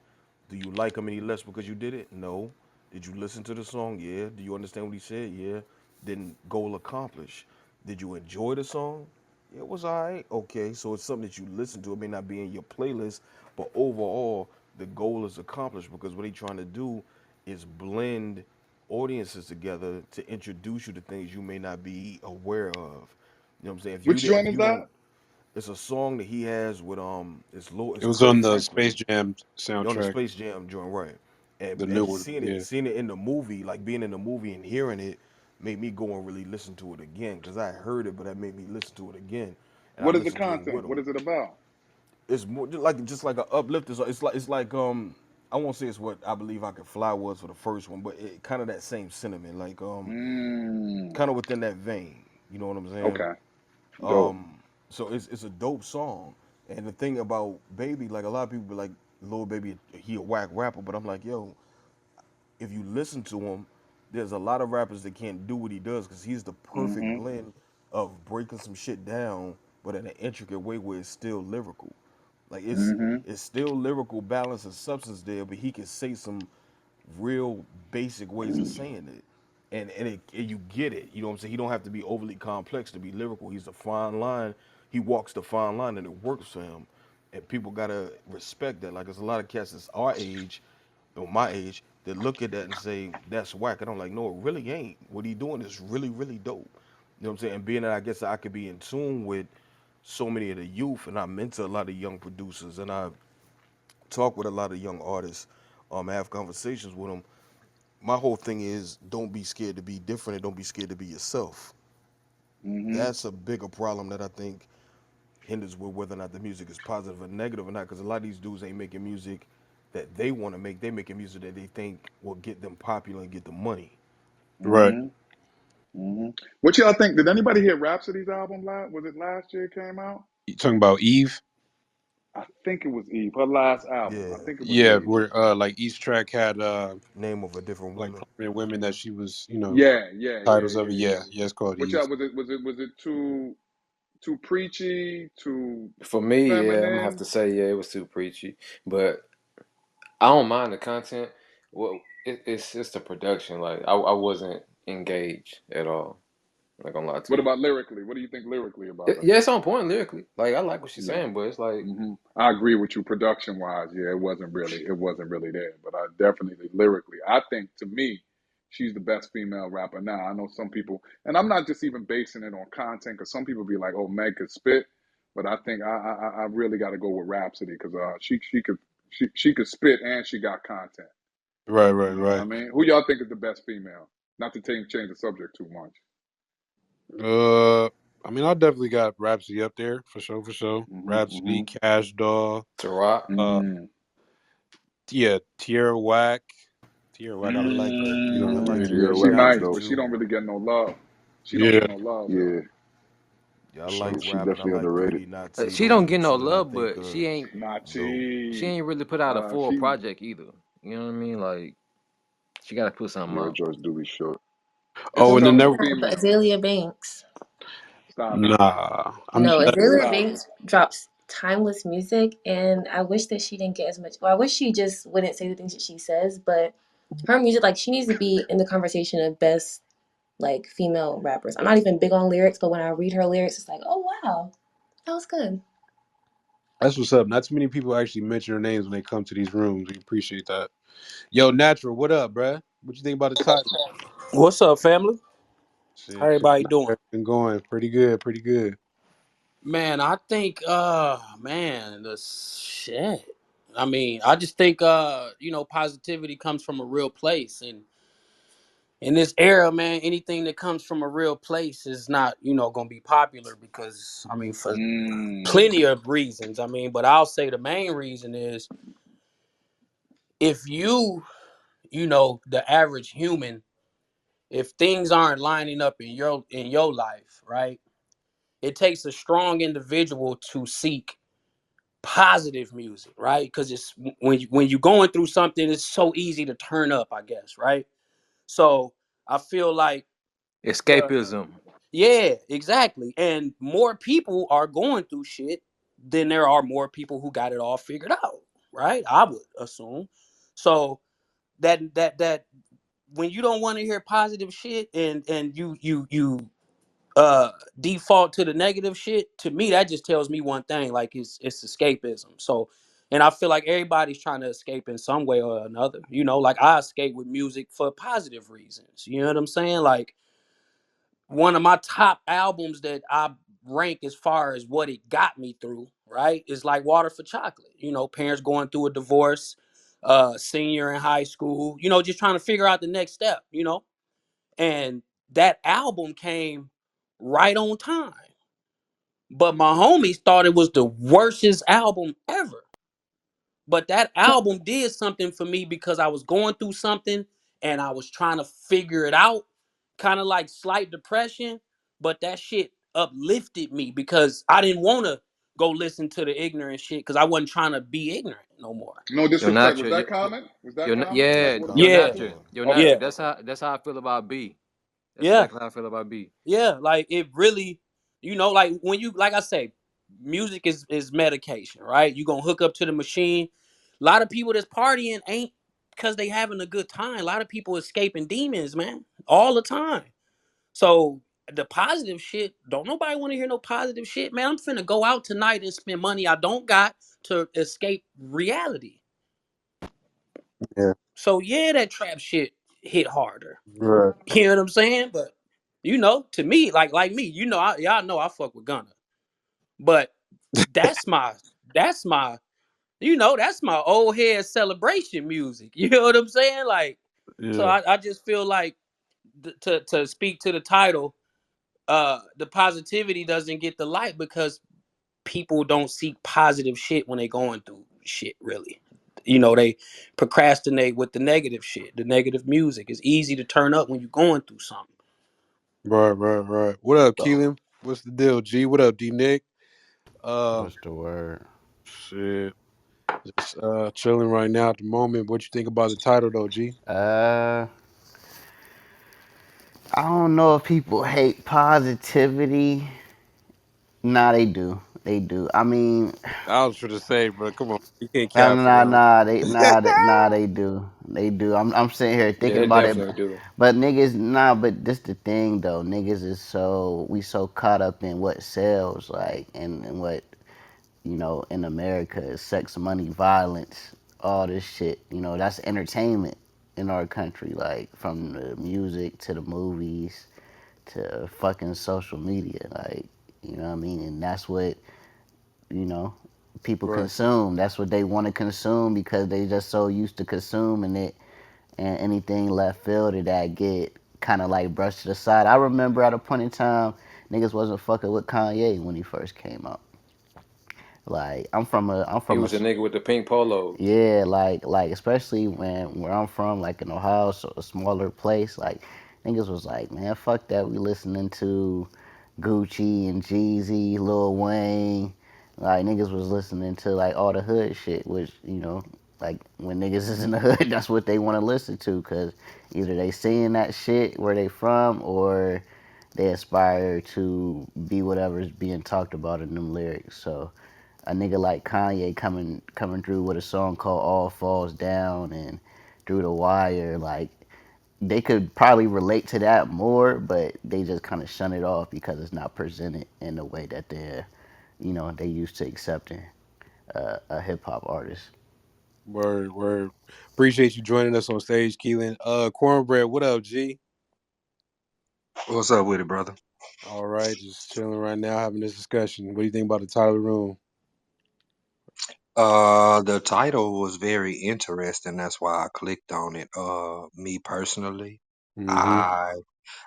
Do you like him any less because you did it? No. Did you listen to the song? Yeah. Do you understand what he said? Yeah. Then goal accomplished. Did you enjoy the song? Yeah, it was all right. Okay, so it's something that you listen to. It may not be in your playlist, but overall, the goal is accomplished because what he's trying to do is blend audiences together to introduce you to things you may not be aware of. You know what I'm saying? If you Which did, joint if is you don't, that? it's a song that he has with it it's was Kurt on the Franklin Space Jam on the soundtrack, Space Jam joint, right? the new And one. Yeah. seeing it in the movie, like being in the movie and hearing it, made me go and really listen to it again because I heard it, but that made me listen to it again, and I What is the listened to it content? with What him. is it about? it's more just like an uplifter. So it's like I won't say it's what I Believe I Could Fly was for the first one, but it kind of that same sentiment, like Mm. kind of within that vein. You know what I'm saying? Okay. Dope. Um, so it's a dope song. And the thing about Baby, like a lot of people be like, Lil Baby, he a whack rapper, but I'm like, yo, if you listen to him, there's a lot of rappers that can't do what he does because he's the perfect Mm-hmm. blend of breaking some shit down, but in an intricate way where it's still lyrical. Like Mm-hmm. it's still lyrical balance and substance there, but he can say some real basic ways of saying it. And you get it. You know what I'm saying? He don't have to be overly complex to be lyrical. He's a fine line. He walks the fine line and it works for him. And people gotta respect that. Like there's a lot of cats that's our age, or my age, that look at that and say, that's whack. And I'm like, no, it really ain't. What he doing is really, really dope. You know what I'm saying? And being that I guess I could be in tune with so many of the youth and I mentor a lot of young producers and I talk with a lot of young artists, have conversations with them. My whole thing is don't be scared to be different and don't be scared to be yourself. Mm-hmm. That's a bigger problem that I think hinders with whether or not the music is positive or negative or not. Because a lot of these dudes ain't making music that they want to make. They making music that they think will get them popular and get them money. Right. Mm-hmm. Mm-hmm. What y'all think? Did anybody hear Rhapsody's album last? Was it last year it came out? You talking about Eve? I think it was Eve. Her last album. Yeah, I think it was Yeah, Eve. where like each track had name of a different like woman. prominent women that she was, Yeah, yeah, yeah, titles of yeah, it. yeah. Yeah, yeah, it's called What Eve. y'all was it too preachy, too For me, yeah, I'm gonna have feminine? to say, yeah, it was too preachy, but I don't mind the content. Well, it's just the production. Like I wasn't engaged at all. Not gonna lie to What you. about lyrically? What do you think lyrically about her? Yeah, it's on point lyrically. Like I like what she's Yeah. saying, but it's like I agree with you. Production wise, yeah, it wasn't really there. But I definitely lyrically, I think to me, she's the best female rapper now. I know some people, and I'm not just even basing it on content because some people be like, "Oh, Meg could spit," but I think I really got to go with Rhapsody because she could spit and she got content. Right, right, You know what I right. mean? Who y'all think is the best female? Not to change the subject too much. Uh, I mean, I definitely got Rhapsody up there for sure, for sure. Rhapsody, Mm-hmm. Cash Doll, to rock. uh, Mm. yeah, Tierra Whack. Tierra Whack, I I like her. you know, I Mm. like Yeah, Tierra she Whack is nice, rapping dope. but she too. don't really get no love. She don't yeah, get no love though. Yeah, Yeah, I like she rapping. I definitely like underrated. Pretty Nazi. She Those don't are the get no two that I love, think but are dope. she Nachi, ain't really put out a full she project either. You know what I mean? Like she got to put something Yeah, her out. joints do be short. it's Oh, and then tough there, for Oh, but females. Azalea Banks. Stop it. nah, I'm No, not. Azalea Stop it. Banks drops timeless music, and I wish that she didn't get as much. Well, I wish she just wouldn't say the things that she says, but her music, like, she needs to be in the conversation of best, like, female rappers. I'm not even big on lyrics, but when I read her lyrics, it's like, oh, wow, that was good. That's what's up. Not too many people actually mention their names when they come to these rooms. We appreciate that. Yo, Natural, what up, bruh? What you think about the title? What's up, family? How Shit, everybody doing? been going pretty good, pretty good. Man, I think man, the shit. I mean, I just think positivity comes from a real place, and in this era, man, anything that comes from a real place is not, going to be popular because I mean, for Mm. plenty of reasons. I mean, but I'll say the main reason is if the average human, if things aren't lining up in your life, right? It takes a strong individual to seek positive music, right? Because it's when you're going through something, it's so easy to turn up, I guess, right? So I feel like the Escapism. yeah, exactly, and more people are going through shit than there are more people who got it all figured out, right? I would assume. So that when you don't want to hear positive shit and you uh default to the negative shit, to me that just tells me one thing, like it's escapism. So and I feel like everybody's trying to escape in some way or another, like I escape with music for positive reasons, you know what I'm saying? Like one of my top albums that I rank as far as what it got me through, right, is like Water for Chocolate. Parents going through a divorce, senior in high school, just trying to figure out the next step, and that album came right on time. But my homies thought it was the worstest album ever. But that album did something for me because I was going through something and I was trying to figure it out, kind of like slight depression. But that shit uplifted me because I didn't want to go listen to the ignorant shit because I wasn't trying to be ignorant no more. No Yo, disrespect. Was Nacho, that common? Was that common? yeah, Like what yo, what Yeah, happened? Nacho, Common. yo, Okay. yeah, Nacho. That's how I feel about B. That's yeah, exactly how I feel about B. yeah. Like it really, like when you, like I say, music is medication, right? You gonna hook up to the machine. A lot of people that's partying ain't because they having a good time. A lot of people escaping demons, man, all the time. So the positive shit, don't nobody want to hear no positive shit, man. I'm finna go out tonight and spend money I don't got to escape reality. Yeah. So yeah, that trap shit hit harder. Right. You know what I'm saying? But to me, like me, y'all know I fuck with Gunna. But that's my that's my that's my old head celebration music. You know what I'm saying? Like, so Yeah. I just feel like to speak to the title, the positivity doesn't get the light because people don't seek positive shit when they going through shit, really. They procrastinate with the negative shit, the negative music. It's easy to turn up when you're going through something. Right. What up, So Keelan? What's the deal, G? What up, D Nick? Uh, What's the word? shit. Just chilling right now at the moment. What you think about the title though, G? Uh, I don't know if people hate positivity. Nah, they do. They do. I mean, I was trying to say, bro, come on, you can't nah, cap for nah, real. nah, they, nah, nah, they do. They do. I'm sitting here Yeah, thinking they about it, definitely do. but niggas, nah. But this the thing though. Niggas is so caught up in what sells, like, and what in America is sex, money, violence, all this shit. That's entertainment in our country, like from the music to the movies to fucking social media, like what I mean. And that's what you know people Right. consume. That's what they want to consume because they just so used to consuming it, and anything left field of that get kind of like brushed aside. I remember at a point in time, niggas wasn't fucking with Kanye when he first came out. Like I'm He from a was a nigga with the pink polos. yeah, like especially where I'm from, like in Ohio, so a smaller place, like niggas was like, man, fuck that. We listening to Gucci and Jeezy, Lil Wayne. Like niggas was listening to like all the hood shit, which like when niggas is in the hood, that's what they want to listen to, cause either they seeing that shit where they from, or they aspire to be whatever's being talked about in them lyrics. So a nigga like Kanye coming through with a song called All Falls Down and Through the Wire, like they could probably relate to that more, but they just kind of shun it off because it's not presented in the way that they used to accepting a hip hop artist. Word. Appreciate you joining us on stage, Keelan. Cornbread, what up, G? What's up with it, brother? All right, just chilling right now, having this discussion. What do you think about the title of the room? The title was very interesting. That's why I clicked on it. Me personally, Mm-hmm. I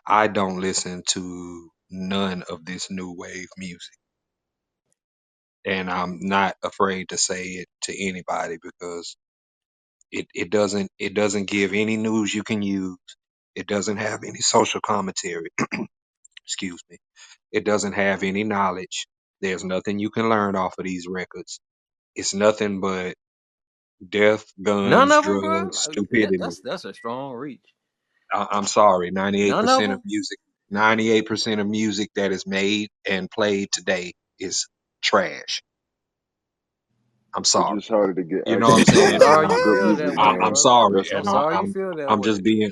I don't listen to none of this new wave music, and I'm not afraid to say it to anybody because it doesn't give any news you can use. It doesn't have any social commentary. Excuse me. It doesn't have any knowledge. There's nothing you can learn off of these records. It's nothing but death, None guns, of them, bro. drugs, stupidity. That's a strong reach. I'm sorry, None of 98% of them. music, 98% of music that is made and played today is trash. I'm It's sorry. just harder to get You know what I'm access to I'm saying? music And sorry than you good feel music, that way, I'm man. bro. sorry, That's I'm and all. sorry you feel that I'm way. just being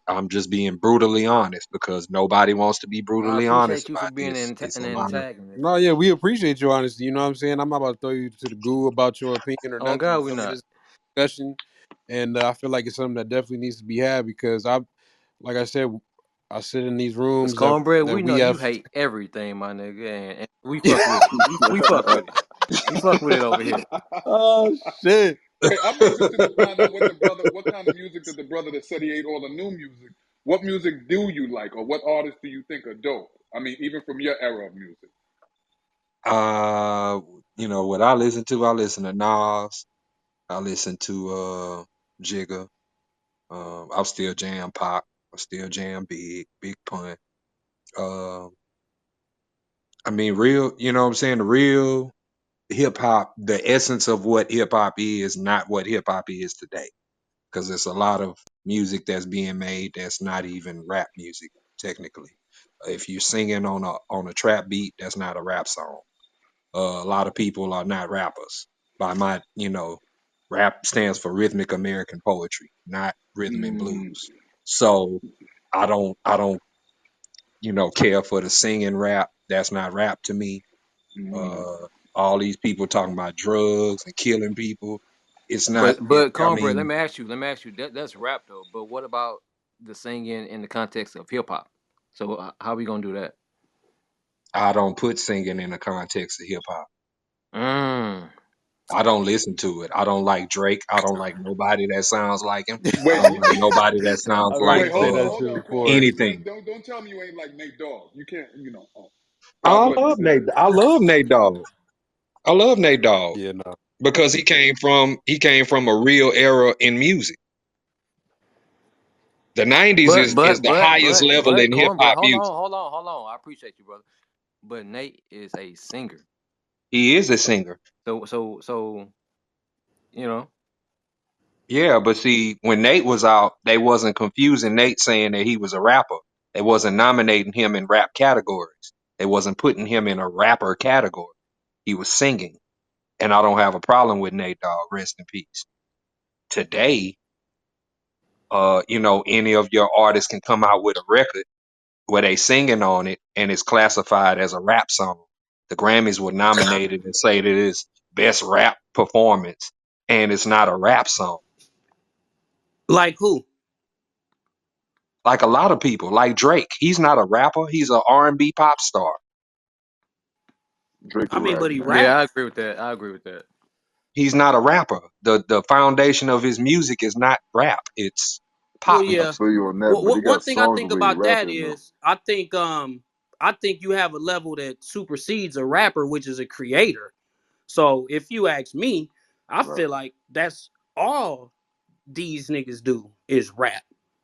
I'm just being brutally honest because nobody wants to be I brutally honest appreciate you for about being this. It's an a lot of antagonist. No, yeah, we appreciate your honesty. You know what I'm saying? I'm not about to throw you to the goo about your opinion or Oh nothing. God, You we feel me? not. This discussion, and I feel like it's something that definitely needs to be had because like I said, I sit in these Cause rooms cornbread, that we know we you have. hate everything, my nigga, and we fuck with it. We fuck with it. We fuck with it over here. Oh shit! Wait, I'm interested to find out what kind of music did the brother that said he ate all the new music. what music do you like, or what artists do you think are dope? I mean, even from your era of music. Uh, what I listen to? I listen to Nas. I listen to Jigga. I'll still jam Pop. I still jam Big Pun. Uh, I mean, real. You know what I'm saying? The real hip hop. The essence of what hip hop is not what hip hop is today. Because there's a lot of music that's being made that's not even rap music technically. If you're singing on a trap beat, that's not a rap song. A lot of people are not rappers. By my, rap stands for rhythmic American poetry, not rhythm and Mm, blues. So I don't, care for the singing rap. That's not rap to me. mm, Uh, all these people talking about drugs and killing people. It's not. But I Cornbread, mean, let me ask you. That's rap though. But what about the singing in the context of hip hop? So how we gonna do that? I don't put singing in the context of hip hop. Mm. I don't listen to it. I don't like Drake. I don't like nobody that sounds like him. I wait, don't like nobody that I sounds was like wait, gonna say that hold too, on, Corey. Cornbread. anything. Don't tell me you ain't like Nate Dogg. You can't, Oh, God I bless you, love Nate. sis. I love Nate Dogg. I love Nate Dogg Yeah, no. because he came from a real era in music. The '90s But is the highest level in hip Cornbread, hop music. hold on. I appreciate you, brother. But Nate is a singer. He is a singer. So you know. Yeah, but see, when Nate was out, they wasn't confusing Nate saying that he was a rapper. They wasn't nominating him in rap categories. They wasn't putting him in a rapper category. He was singing. And I don't have a problem with Nate Dogg. Rest in peace. Today, any of your artists can come out with a record where they singing on it and it's classified as a rap song. The Grammys will nominate it and say that it's best rap performance, and it's not a rap song. Like who? Like a lot of people, like Drake, he's not a rapper. He's an R&B pop star. Drake a I mean, rap but he now. Yeah, rap. I agree with that. I agree with that. He's not a rapper. The foundation of his music is not rap. It's Well, pop I yeah. music. feel you on that, Well, but he one got thing I songs think where he about that rapping though. is, I think you have a level that supersedes a rapper, which is a creator. So if you ask me, I Right. feel like that's all these niggas do is rap.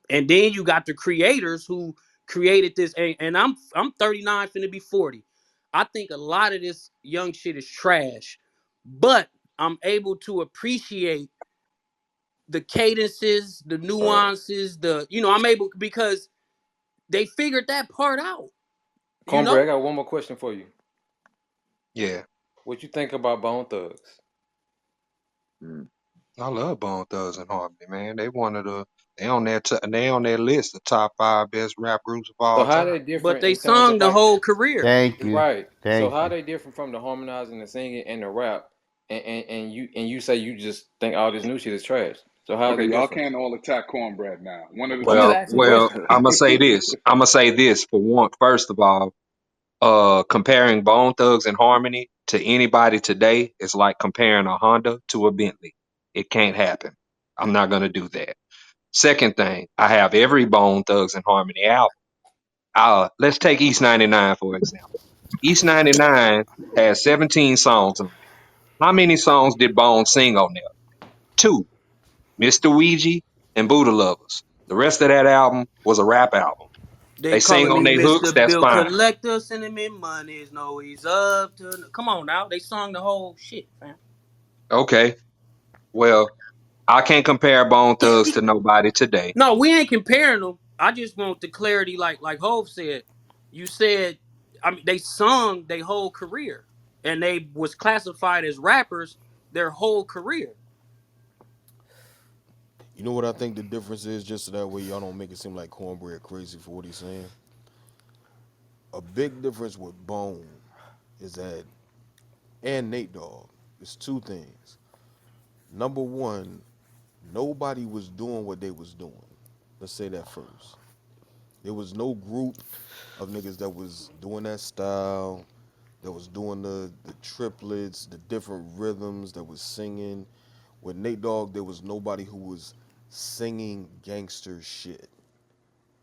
And then you got the creators who created this. And I'm 39, finna be 40. I think a lot of this young shit is trash, but I'm able to appreciate the cadences, the Right. nuances, I'm able because they figured that part out. You Cornbread, know, I got one more question for you. Yeah, What you think about Bone Thugs? Mm. I love Bone Thugs and Harmony, man. They on their list, the top 5 best rap groups of So all how time. they but different they in terms sung of the like whole career. Thank you. right? So Thank how you. they different from the harmonizing, the singing, and the rap? And you say you just think all this new shit is trash. So how are Okay, they y'all different? can't all attack Cornbread now. One at a I'm just Well, time. asking well, questions. I'm gonna say this. I'm gonna say this for one. First of all, comparing Bone Thugs and Harmony to anybody today is like comparing a Honda to a Bentley. It can't happen. I'm not gonna do that. Second thing, I have every Bone Thugs and Harmony album. Let's take East 99 for example. East 99 has 17 songs on it. How many songs did Bone sing on there? Two, Mr. Ouija and Buddha Lovers. The rest of that album was a rap album. They They sing calling on me their hooks, Mr. that's Bill fine. Collector, sending me monies. No, he's up to. Come on now, they sung the whole shit, man. Okay, well, I can't compare Bone Thugs to nobody today. No, we ain't comparing them. I just want the clarity, like Hove said. You said, I mean, they sung their whole career, and they was classified as rappers their whole career. You know what I think the difference is, just so that way y'all don't make it seem like Cornbread crazy for what he's saying? A big difference with Bone is that, and Nate Dogg, is two things. Number one, nobody was doing what they was doing. Let's say that first. There was no group of niggas that was doing that style, that was doing the triplets, the different rhythms, that was singing. With Nate Dogg, there was nobody who was singing gangster shit.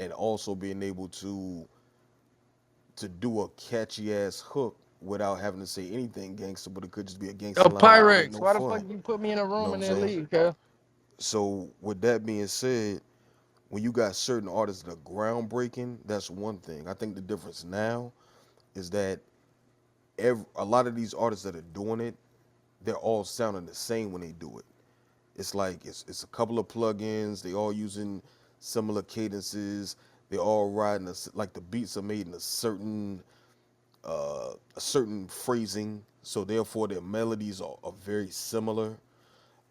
and also being able to do a catchy ass hook without having to say anything gangster, but it could just be a Yo, gangster line like it ain't Pyrex, no why the fuck fun. you put me in a You know room what I'm and then saying? leave, cuz? So with that being said, when you got certain artists that are groundbreaking, that's one thing. I think the difference now is that a lot of these artists that are doing it, they're all sounding the same when they do it. It's like it's a couple of plugins. They all using similar cadences. They all riding like the beats are made in a certain phrasing. So therefore their melodies are very similar.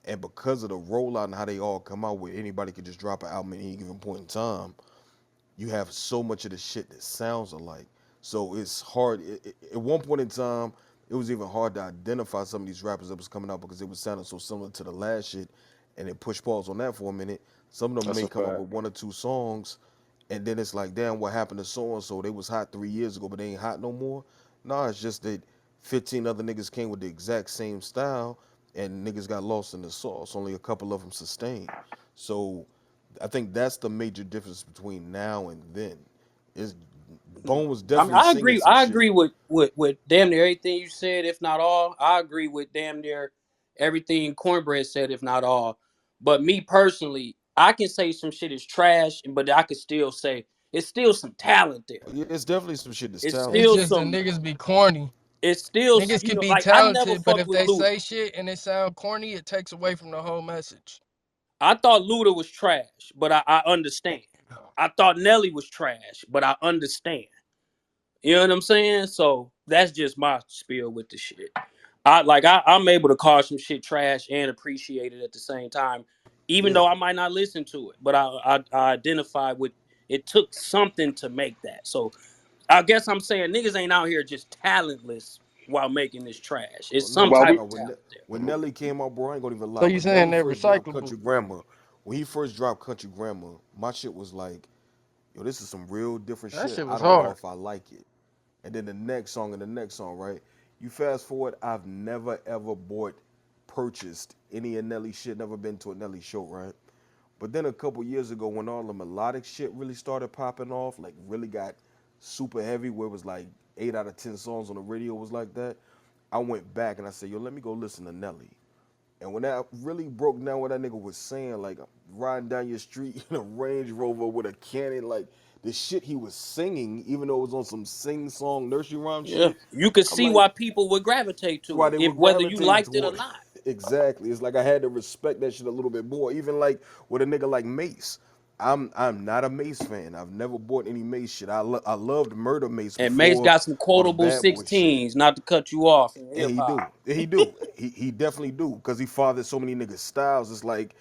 And because of the rollout and how they all come out, where anybody could just drop an album at any given point in time, you have so much of the shit that sounds alike. So it's hard. At one point in time, it was even hard to identify some of these rappers that was coming out because it was sounding so similar to the last shit. And it pushed pause on that for a minute. Some of them That's may a come up fact. with one or two songs, and then it's like, damn, what happened to so and so? They was hot 3 years ago, but they ain't hot no more. Nah, it's just that 15 other niggas came with the exact same style, and niggas got lost in the sauce. Only a couple of them sustained. So I think that's the major difference between now and then. Is Bone was I mean, definitely singing some I shit. agree with damn near everything you said, if not all. I agree with damn near everything Cornbread said, if not all. But me personally, I can say some shit is trash, but I could still say it's still some talent there. Yeah, it's definitely some shit that's It's It's still talented. just the some. niggas be corny. It's still, Niggas you can know, be like I never talented, but fucked if with they Luda. say shit and it sound corny, it takes away from the whole message. I thought Luda was trash, but I understand. I thought Nelly was trash, but I understand. You know what I'm saying? So that's just my spiel with the shit. I'm able to call some shit trash and appreciate it at the same time, even Yeah. though I might not listen to it. But I identify with it took something to make that. So I guess I'm saying niggas ain't out here just talentless while making this trash. It's some No, Well, type we no. of talent there. When Nelly came out, bro, I ain't gonna even So lie. you When saying Nelly they first dropped recyclable? Country Grammar, when he first dropped Country Grammar, my shit was like, yo, this is some real different That shit. shit I was don't know hard. if I like it. And then the next song and the next song, right? You fast forward, I've never ever purchased any of Nelly shit, never been to a Nelly show, right? But then a couple years ago, when all the melodic shit really started popping off, like really got super heavy, where it was like 8 out of 10 songs on the radio was like that, I went back and I said, yo, let me go listen to Nelly. And when that really broke down what that nigga was saying, like riding down your street in a Range Rover with a cannon, like the shit he was singing, even though it was on some sing song nursery rhyme Yeah, shit, you could I'm see like, why people would gravitate to why it, they if were whether you gravitating liked it or toward it. not. Exactly. It's like I had to respect that shit a little bit more. Even like with a nigga like Mace. I'm not a Mace fan. I've never bought any Mace shit. I loved Murder Mace And Mace before got some all the quotable bad boy shit. 16s, not to cut you off in And hip he do. hop. And he do. He definitely do. Because he fathered so many niggas' styles. It's like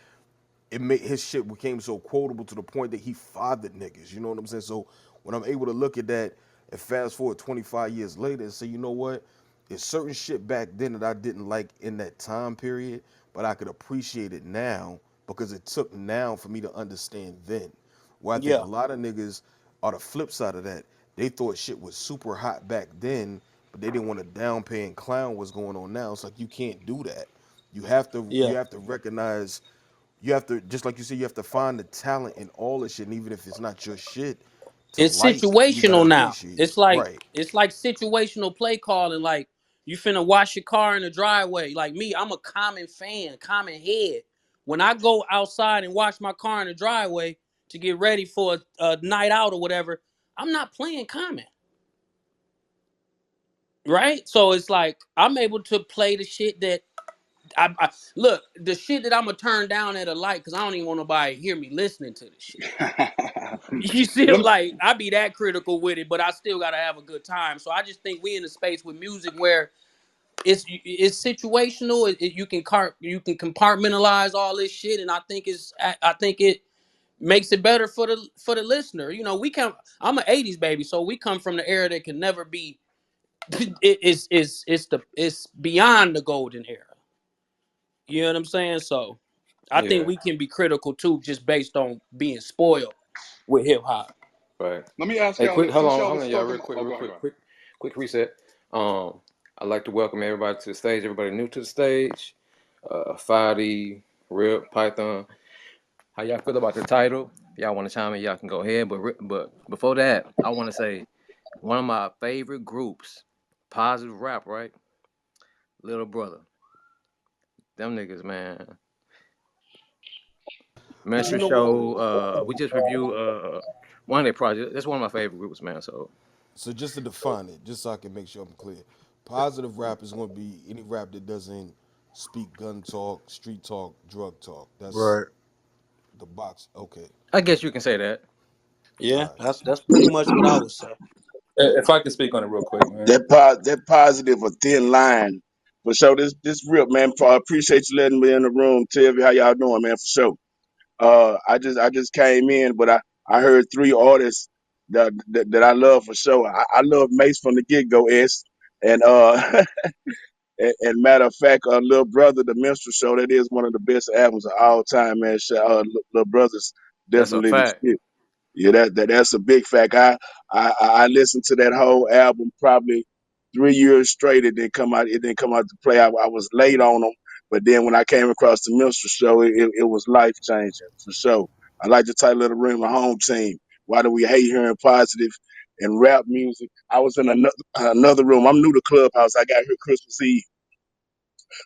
it made his shit became so quotable to the point that he fathered niggas. You know what I'm saying? So when I'm able to look at that and fast forward 25 years later and say, you know what? There's certain shit back then that I didn't like in that time period, but I could appreciate it now because it took now for me to understand then. Where I think a Yeah, lot of niggas are the flip side of that. They thought shit was super hot back then, but they didn't want to downplay and clown what's going on now. It's like you can't do that. yeah. You have to recognize, you have to, just like you said, you have to find the talent in all this shit, and even if it's not your shit, to It's like, you gotta situational now. appreciate it. It's like Right. situational play calling. Like you finna wash your car in the driveway. Like me, I'm a common fan, common head. When I go outside and wash my car in the driveway to get ready for a night out or whatever, I'm not playing common, right? So it's like I'm able to play the shit that I look, the shit that I'm gonna turn down at a light because I don't even want nobody to hear me listening to the shit. You still Lem- like I be that critical with it, but I still gotta have a good time. So I just think we in a space with music where it's situational. You can compartmentalize all this shit, and I think it makes it better for the listener. You know, we come. I'm an '80s baby, so we come from the era that can never be. It's beyond the golden era. You know what I'm saying? So I think Yeah, we can be critical too, just based on being spoiled with hip hop. right. Let me ask Hey, y'all quick, this. Since y'all hold was on, y'all, talking, oh, real go ahead, go quick, ahead. quick reset. I'd like to welcome everybody to the stage. Everybody new to the stage. Fadi, Real Python. How y'all feel about the title? If y'all want to chime in, y'all can go ahead. But before that, I want to say one of my favorite groups, positive rap, right? Little Brother, them niggas, man. But you Ministry know what? Show. We just reviewed one of their projects. That's one of my favorite groups, man. So So just to define it, just so I can make sure I'm clear, positive rap is going to be any rap that doesn't speak gun talk, street talk, drug talk. That's Right. the box. Okay. I guess you can say that. All Yeah, right. that's pretty much what I would say. If I can speak on it real quick, man. That positive a thin line. For sure, this real man. I appreciate you letting me in the room. Tell me how y'all doing, man. For sure. I just came in, but I heard three artists that I love for sure. I love Mace from the get go, S, and and matter of fact, Little Brother, the Minstrel Show, that is one of the best albums of all time, man. Little Brother's That's a definitely the fact. shit. Yeah, that's a big fact. I listened to that whole album probably 3 years straight. It didn't come out. It didn't come out to play. I was late on them, but then when I came across the Minstrel Show, it was life changing for sure. I like the title of the room, my home team. Why do we hate hearing positive and rap music? I was in another room. I'm new to Clubhouse. I got here Christmas Eve,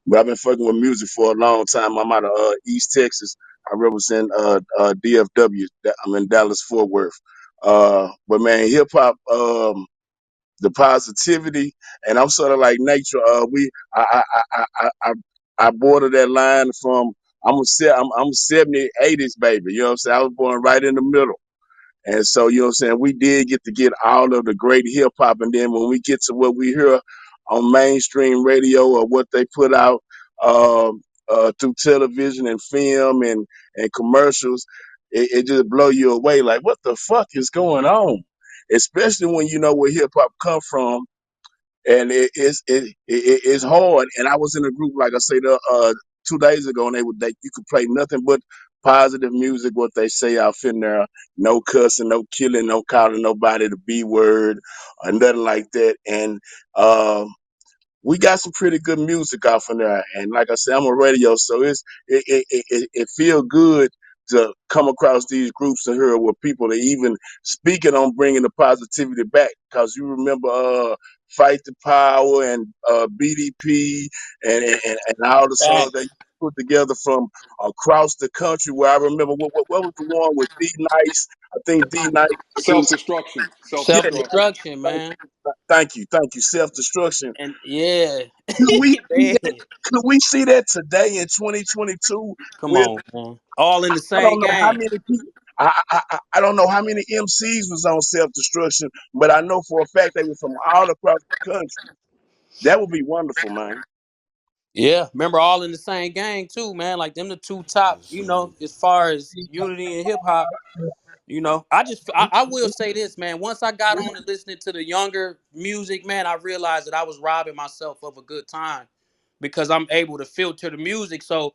but I've been fucking with music for a long time. I'm out of East Texas. I represent DFW. I'm in Dallas Fort Worth. But man, hip hop, the positivity, and I'm sort of like nature. I border that line from I'm 70, 80s baby. You know what I'm saying? I was born right in the middle. And so, you know what I'm saying? We did get to get all of the great hip hop. And then when we get to what we hear on mainstream radio or what they put out through television and film and commercials, it just blow you away. Like, what the fuck is going on? Especially when you know where hip hop come from, and it's hard. And I was in a group like I said 2 days ago, and they you could play nothing but positive music. What they say out in there, no cussing, no killing, no calling nobody the B word or nothing like that. And we got some pretty good music off in there. And like I said, I'm a radio, so it feel good to come across these groups and hear where people are even speaking on bringing the positivity back. Because you remember Fight the Power and BDP and all the songs that you Facts. put together from across the country. Where I remember what was the one with D Nice? I think D Nice Self produced. destruction. Self Yeah, Self destruction. destruction, man. thank you. Self destruction. And yeah, Could we see man. that? Could we see that today in 2022 Come with on, man. All in the I same don't know how game. many people. I don't know how many MCs was on self destruction, but I know for a fact they were from all across the country. That would be wonderful, man. Yeah, remember all in the same gang too, man. Like them the two top, Yes, you sir. know, as far as unity in hip hop. You know, I will say this, man. Once I got on to listening to the younger music, man, I realized that I was robbing myself of a good time because I'm able to filter the music, so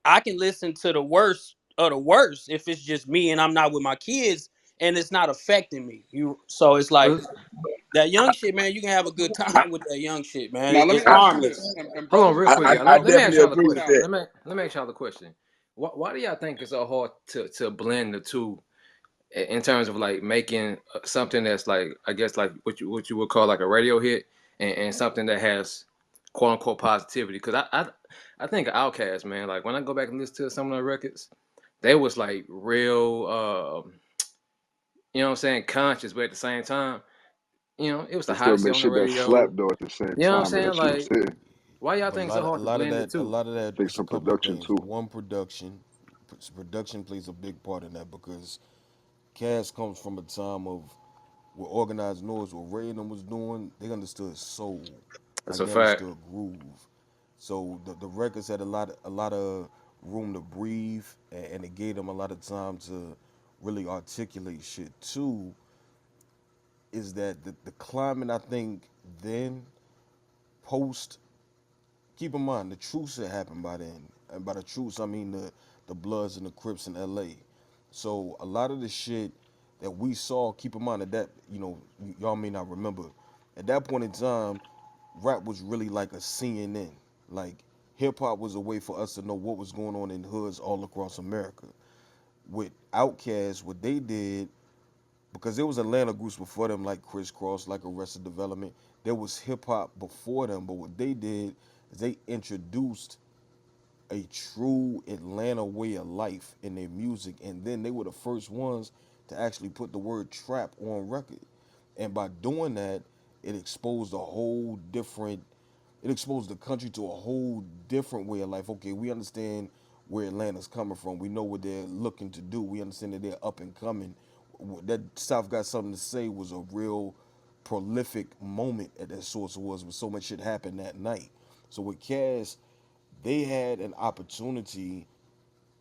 I can listen to the worst of the worst if it's just me and I'm not with my kids and it's not affecting me. So it's like Well, that young shit, man. You can have a good time with that young shit, man. Now let me It's ask you this, harmless. and hold on, brothers real and quick, y'all. sisters, I Let me ask definitely y'all a agree with question. now that. Let me ask y'all a question. Why do y'all think it's so hard to blend the two in terms of like making something that's like I guess like what you would call like a radio hit and something that has quote unquote positivity? Because I think of Outkast, man. Like when I go back and listen to some of the records, they was like real, you know what I'm saying, conscious, but at the same time, it was the It's still hottest shit make on the shit that radio. slap though at the same You know what I'm time, though, saying? that shit Like was hitting. why y'all But think it's so hard to blend the a two? lot of that Take is a some couple of production things. too. One, production plays a big part in that because Cass comes from a time of where organized noise, what Ray and them was doing, they understood soul, That's like a they fact. understood groove. So the records had a lot of room to breathe, and it gave them a lot of time to really articulate shit. Two is that the climate, I think, then post. Keep in mind the truce had happened by then, and by the truce I mean the Bloods and the Crips in L.A. So a lot of the shit that we saw, keep in mind that y'all may not remember, at that point in time, rap was really like a CNN. Like hip hop was a way for us to know what was going on in hoods all across America. with Outkast, what they did, because there was Atlanta groups before them like Criss Cross, like Arrested Development. There was hip hop before them, but what they did is they introduced a true Atlanta way of life in their music, and then they were the first ones to actually put the word trap on record. And by doing that, it exposed a whole different, it exposed the country to a whole different way of life. Okay, we understand where Atlanta's coming from. We know what they're looking to do. We understand that they're up and coming. That South Got Something to Say was a real prolific moment at that source was, with so much shit happened that night. So with Cass, they had an opportunity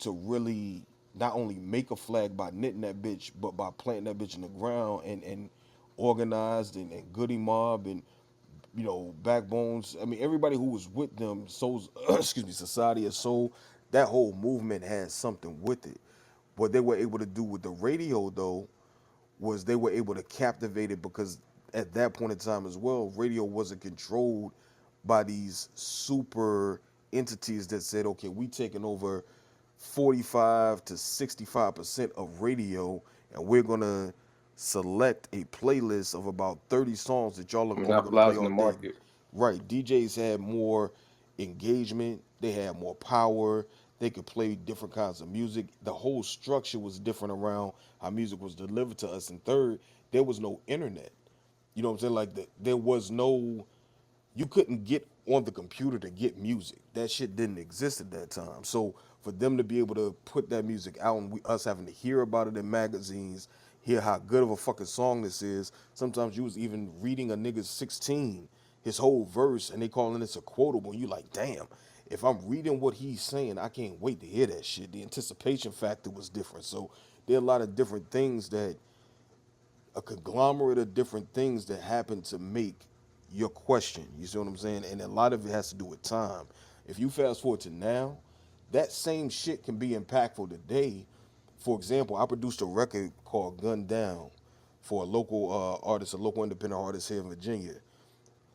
to really not only make a flag by knitting that bitch, but by planting that bitch in the ground and organized and Goody Mob and Backbones. I mean, everybody who was with them, Souls, excuse me, Society of Soul, that whole movement had something with it. What they were able to do with the radio, though, was they were able to captivate it because at that point in time as well, radio wasn't controlled by these super entities that said, okay, we taking over 45 to 65% of radio, and we're gonna select a playlist of about 30 songs that y'all are only gonna play Monopolizing all the day. market. Right. DJs had more engagement, they had more power, they could play different kinds of music. The whole structure was different around how music was delivered to us. And third, there was no internet. You know what I'm saying? Like there was no, you couldn't get on the computer to get music. That shit didn't exist at that time. So for them to be able to put that music out and us having to hear about it in magazines, hear how good of a fucking song this is. Sometimes you was even reading a nigga's 16, his whole verse, and they calling this a quotable. And you like, damn, if I'm reading what he's saying, I can't wait to hear that shit. The anticipation factor was different. So there are a lot of different things that a conglomerate of different things that happen to make your question. You see what I'm saying? And a lot of it has to do with time. If you fast forward to now, that same shit can be impactful today. For example, I produced a record called Gun Down for a local artist, a local independent artist here in Virginia,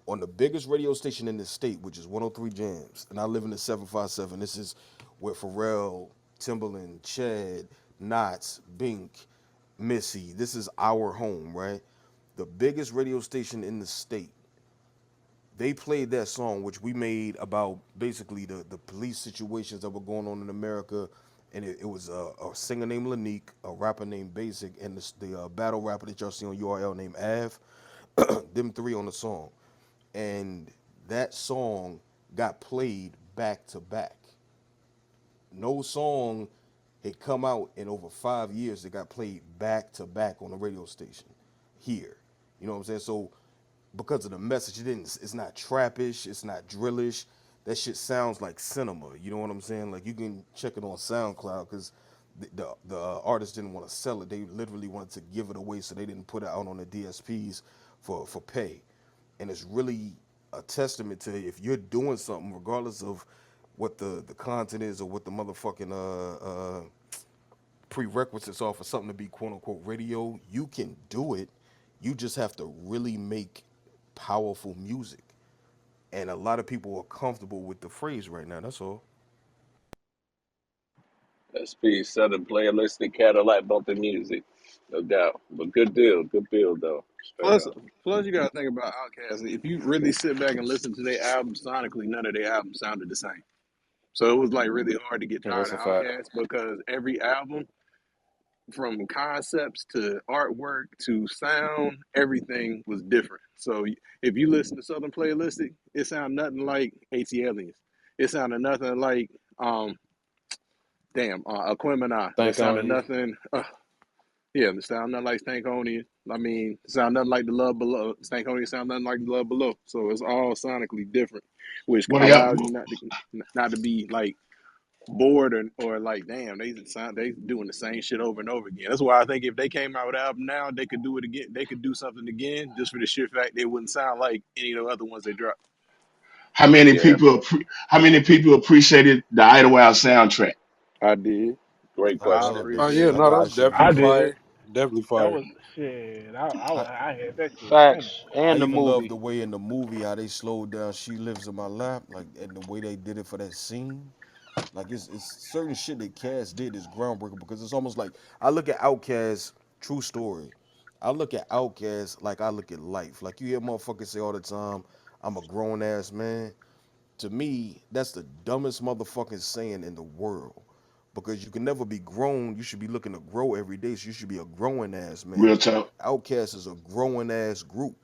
on the biggest radio station in the state, which is 103 Jams. And I live in the 757. This is where Pharrell, Timbaland, Chad, Knots, Bink, Missy, this is our home, right? The biggest radio station in the state. They played that song, which we made about basically the police situations that were going on in America. And it was a singer named Lanique, a rapper named Basic, and the battle rapper that y'all see on URL named Av. Them three on the song. And that song got played back to back. No song had come out in over 5 years that got played back to back on the radio station here. You know what I'm saying? So because of the message, it's not trappish, it's not drillish. That shit sounds like cinema. You know what I'm saying? Like you can check it on SoundCloud because the artist didn't want to sell it. They literally wanted to give it away, so they didn't put it out on the DSPs for pay. And it's really a testament to if you're doing something, regardless of what the content is or what the motherfucking prerequisites are for something to be quote unquote radio, you can do it. You just have to really make powerful music. And a lot of people are comfortable with the phrase right now. That's all. SP Southern playalistic Cadillac bumping music, no doubt. But good deal, good build though. Straight Plus, up. plus you gotta think about Outkast. If you really sit back and listen to their albums sonically, none of their albums sounded the same. So it was like really hard to get Yeah, tired that's of a fact. Outkast because every album, from concepts to artwork to sound, everything was different. So if you listen to Southern Playalistic, it sounded nothing like AT Aliens. It sounded nothing like um Aquemini. It Think sounded on you. nothing. Yeah, it sound nothing like Stankonia. I mean, it sound nothing like the Love Below. Stankonia sound nothing like the Love Below. So it's all sonically different, which What are allows y'all? you not to be like bored or like, damn, they doing the same shit over and over again. That's why I think if they came out with an album now, they could do it again. They could do something again just for the sheer fact they wouldn't sound like any of the other ones they dropped. How many Yeah, people? How many people appreciated the Idlewild soundtrack? I did. Great A question. lot Uh, of oh bitches. yeah, I no, give that's that shit definitely I flowers. did. fire. Definitely That fire. was shit. I, I had that shit running. Facts. I And the even love movie. the way in the movie how they slowed down "She Lives in My Lap," like and the way they did it for that scene. Like it's certain shit that Cass did is groundbreaking because it's almost like I look at Outkast, true story. I look at Outkast like I look at life. Like you hear motherfuckers say all the time, I'm a grown ass man. To me, that's the dumbest motherfucking saying in the world. Because you can never be grown. You should be looking to grow every day. So you should be a growing ass man. Real talk. Outkast is a growing ass group.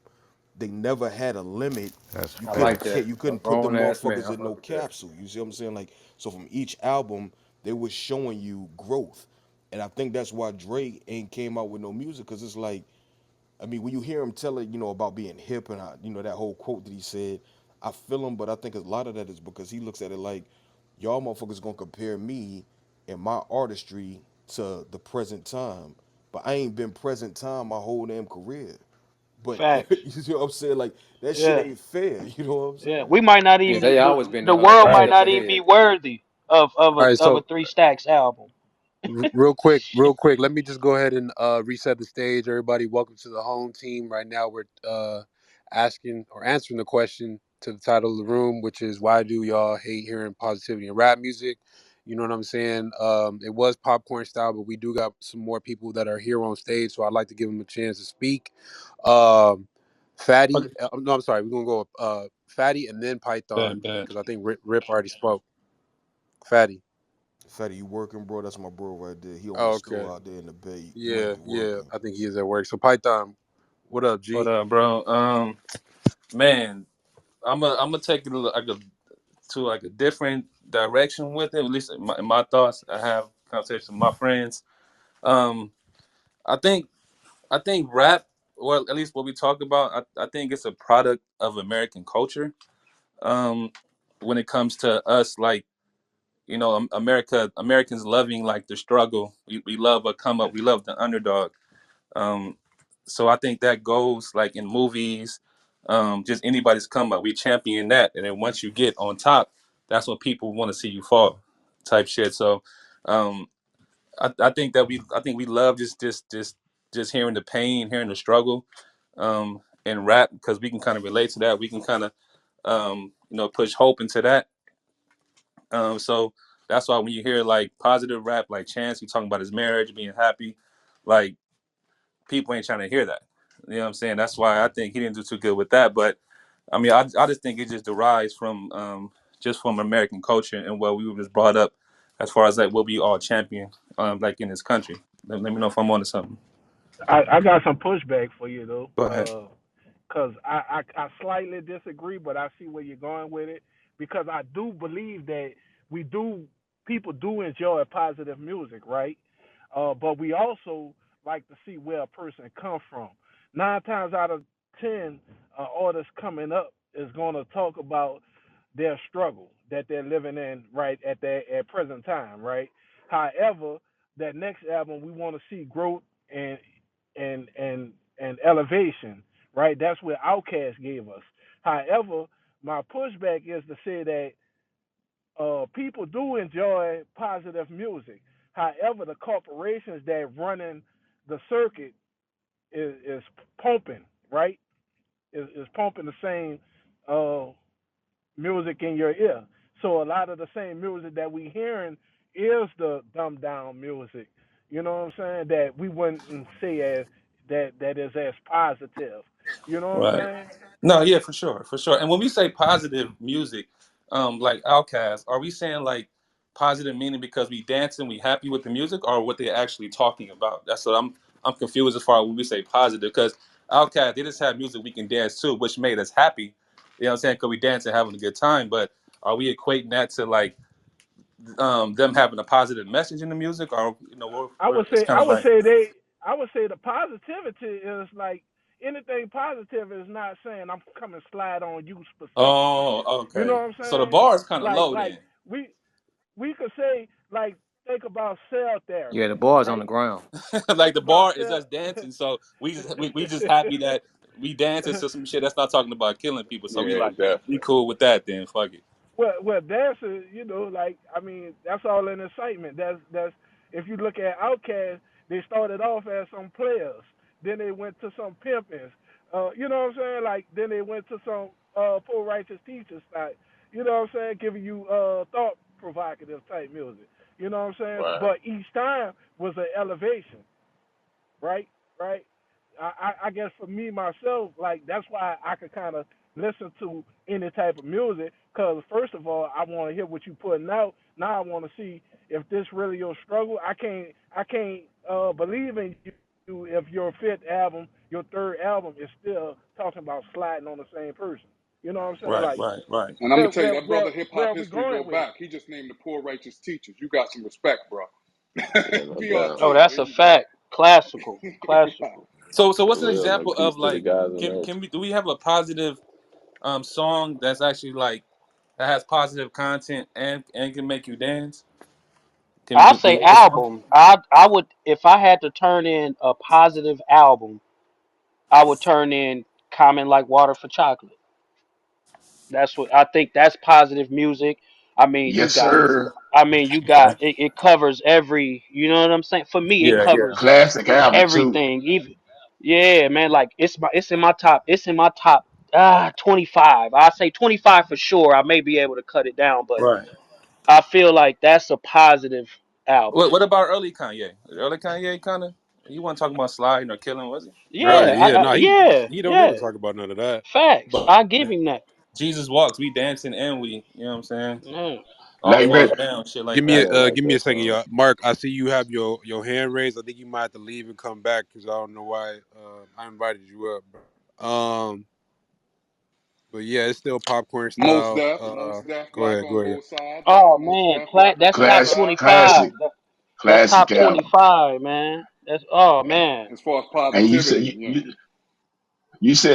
They never had a limit. That's You I couldn't like facts. that. you A couldn't put them grown ass man. motherfuckers I in no fuck with that. capsule. You see what I'm saying? Like so from each album, they were showing you growth. And I think that's why Drake ain't came out with no music, because it's like, I mean, when you hear him tell it, about being hip and that whole quote that he said, I feel him, but I think a lot of that is because he looks at it like, y'all motherfuckers gonna compare me and my artistry to the present time, but I ain't been present time my whole damn career. But Facts. you see what I'm saying? Like that shit Yeah. ain't fair. You know what I'm Yeah. saying? We might not Yeah, even they always been the the world back might of not the even be head. worthy All right, of a so Three Stacks album. real quick, let me just go ahead and reset the stage. Everybody, welcome to the home team. Right now, we're asking or answering the question to the title of the room, which is why do y'all hate hearing positivity in rap music? You know what I'm saying? It was popcorn style, but we do got some more people that are here on stage, so I'd like to give them a chance to speak. Um, Fatty, Okay. no, I'm sorry, we're gonna go Fatty and then Bad, Python bad. because I think Rip already spoke. Fatty. Fatty, you working, bro? That's my bro right there. He on Oh, the okay. stove out there in the bay. You might Yeah, be yeah. working. I think he is at work. So Python, what up, What G? up, bro? Man, I'm gonna take it to like a different direction with it. At least in my thoughts, I have conversations with my friends. Um, I think I think rap, or at least what we talk about, I think it's a product of American culture. Um, when it comes to us, like Americans loving like the struggle. We love a come up. We love the underdog. Um, so I think that goes like in movies, just anybody's come up. We champion that, and then once you get on top, that's when people want to see you fall, type shit. So um, I think I think we love just hearing the pain, hearing the struggle, in rap because we can kind of relate to that. We can kind of push hope into that. So that's why when you hear like positive rap, like Chance, he talking about his marriage, being happy, like people ain't trying to hear that. You know what I'm saying? That's why I think he didn't do too good with that. But I mean, I just think it just derives from just from American culture and what we were just brought up as far as like what we all champion like in this country. Let me know if I'm onto something. I got some pushback for you Go ahead. though. Because I slightly disagree, but I see where you're going with it. Because I do believe that we do people do enjoy positive music, right? But we also like to see where a person come from. 9 times out of 10, artists coming up is going to talk about their struggle that they're living in right at their at present time, right? However, that next album we want to see growth and and and and elevation, right? That's what Outkast gave us. However, my pushback is to say that people do enjoy positive music. However, the corporations that running the circuit is pumping, right? Is pumping the same uh, music in your ear. So a lot of the same music that we hearing is the dumbed down music. You know what I'm saying? That we wouldn't say as that is as positive. You know what Right. I'm saying? No, yeah, for sure, for sure. And when we say positive music, like Outkast, are we saying like positive meaning because we dancing, we happy with the music, or what they're actually talking about? That's what I'm confused as far as when we say positive because Outkast they just have music we can dance to, which made us happy. You know what I'm saying? Because we dance and having a good time. But are we equating that to like them having a positive message in the music, or I would it's say kind of like I would say the positivity is like anything positive is not saying I'm coming slide on you specifically. oh You know okay, what I'm so the saying? bar is kind of Like low then. we we could say like think about cell Yeah, the therapy, bars on the right? ground. Like the Think about bar is cell. us dancing, so we just happy that we dancing to some shit that's not talking about killing people. So Yeah, we definitely. cool with that then. Fuck it. well, dancing, like I mean, that's all in excitement. That's if you look at Outkast, they started off as some players, then they went to some pimpings. You know what I'm saying? Like then they went to some poor righteous teachers, like you know what I'm saying, giving you thought. provocative type music. You know what I'm saying? Right. But each time was an elevation, right? Right? I guess for me myself, like that's why I could kind of listen to any type of music. Cause first of all, I want to hear what you putting out. Now I want to see if this really your struggle. I can't believe in you if your fifth album, your third album is still talking about sliding on the same person. You know what I'm saying? Right, Like right, right. And I'm gonna tell you where that where brother hip where hop are we history go going with it? back. He just named the poor righteous teachers. You got some respect, bro. Yeah, no doubt. Oh, BRT. that's There a you go. fact. Classical, classical. So what's For an real, man. example Peace of to the like guys in there. can we do we have a positive song that's actually like that has positive content and can make you dance? Can I do say you have a song? album. I would, if I had to turn in a positive album, I would turn in Common Like Water for Chocolate. That's what I think. That's positive music. I mean, you Yes, got. sir. I mean, you got. It covers every. You know what I'm saying? For me, it Yeah, yeah. covers Classic album too. everything. Even. Yeah, man. Like it's in my top. It's in my top. 25. I say 25 for sure. I may be able to cut it down, but Right. I feel like that's a positive album. What about early Kanye? Early Kanye kind of. You want to talk about sliding or killing? Was he Right. Yeah, early? Yeah. No, yeah, he don't never yeah. talk about none of that. Facts. But I give him that. Jesus walks. We dancing and we. You know what I'm saying? Mm. All Like, falls but down. Shit like give me Yeah, that. I like give me a that second, song. y'all. Mark, I see you have your hand raised. I think you might have to leave and come back because I don't know why I invited you up. But yeah, it's still popcorn Most style. Def, Most Def, Go black ahead, on go ahead. both sides. Oh Most man, Def, black on that's both top classic, sides. 25. classic, That's classic top album. 25, man. That's oh man. As far as And you positivity, said yeah.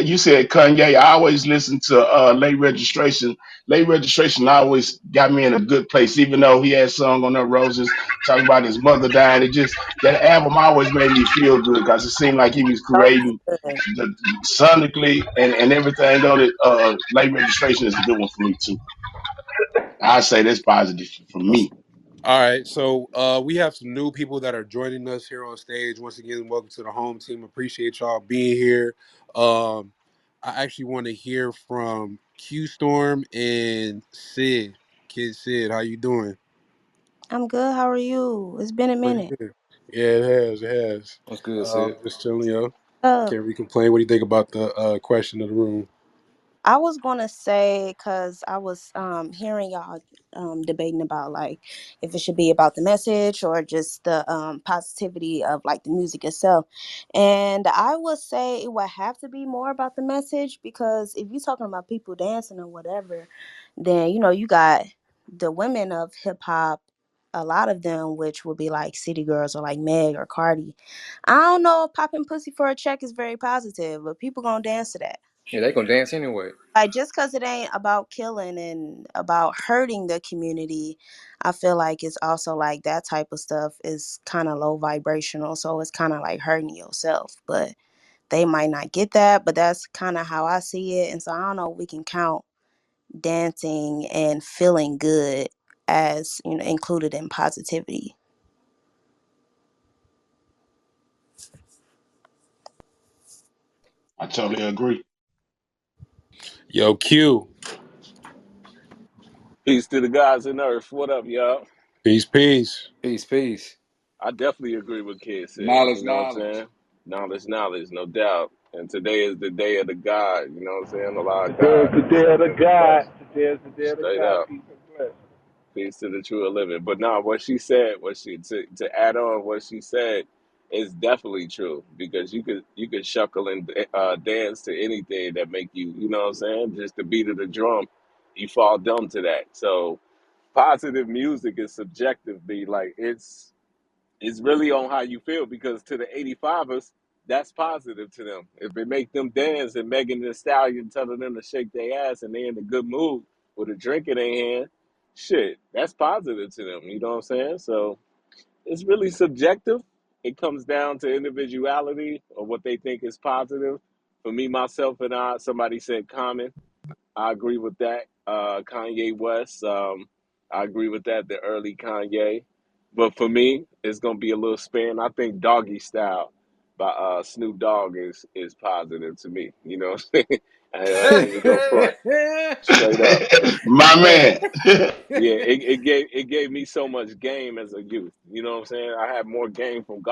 you said Kanye. I always listen to late registration. Late registration always got me in a good place, even though he had song on there, Roses, talking about his mother dying. It just that album always made me feel good because it seemed like he was So creating good. the sonically and everything on it. Late registration is a good one for me too. I say that's positive for me. All right, so we have some new people that are joining us here on stage. Once again, welcome to the home team. Appreciate y'all being here. Um, I actually want to hear from Q Storm and Sid. Kid Sid, how you doing? I'm good. How are you? It's been a Pretty minute. good. Yeah, it has. It has. What's good, Sid? Just chilling, yo. Uh, Can't really complain. What do you think about the question of the room? I was gonna say because I was hearing y'all debating about like if it should be about the message or just the positivity of like the music itself, and I would say it would have to be more about the message because if you're talking about people dancing or whatever, then you know you got the women of hip hop. A lot of them, which would be like city girls or like Meg or Cardi. I don't know if popping pussy for a check is very positive, but people gonna dance to that. Yeah, they gonna dance anyway. Like just because it ain't about killing and about hurting the community, I feel like it's also like that type of stuff is kind of low vibrational, so it's kind of like hurting yourself, but they might not get that, but that's kind of how I see it. And so I don't know if we can count dancing and feeling good as, you know, included in positivity. I totally agree. Yo, Q. Peace to the guys in Earth. What up, y'all? Peace, peace. Peace, peace. I definitely agree with Kid said. Knowledge, You know what I'm knowledge. saying? Knowledge, knowledge, no doubt. And today is the day of the God. You know what I'm saying? A lot of Today is God the day of the celebrating the God. fest. Today is the day of the Straight God. up. Peace and blessings. Peace to the true and living. But no, what she said, what she to add on what she said is definitely true because you could shuckle and dance to anything that make you, you know what I'm saying? Just the beat of the drum, you fall dumb to that. So positive music is subjective, be like it's really on how you feel because to the 85ers, that's positive to them. If it make them dance and Megan Thee Stallion telling them to shake their ass and they in a good mood with a drink in their hand, shit, that's positive to them. You know what I'm saying? So it's really subjective. It comes down to individuality or what they think is positive. For me, myself, and I, somebody said Common. I agree with that. Kanye West, I agree with that. The early Kanye, but for me, it's gonna be a little spin. I think Doggy Style. by Snoop Dogg is positive to me. You know what I'm saying? I ain't even go front. Straight up. My man. Yeah, it gave me so much game as a youth. You know what I'm saying? I had more game from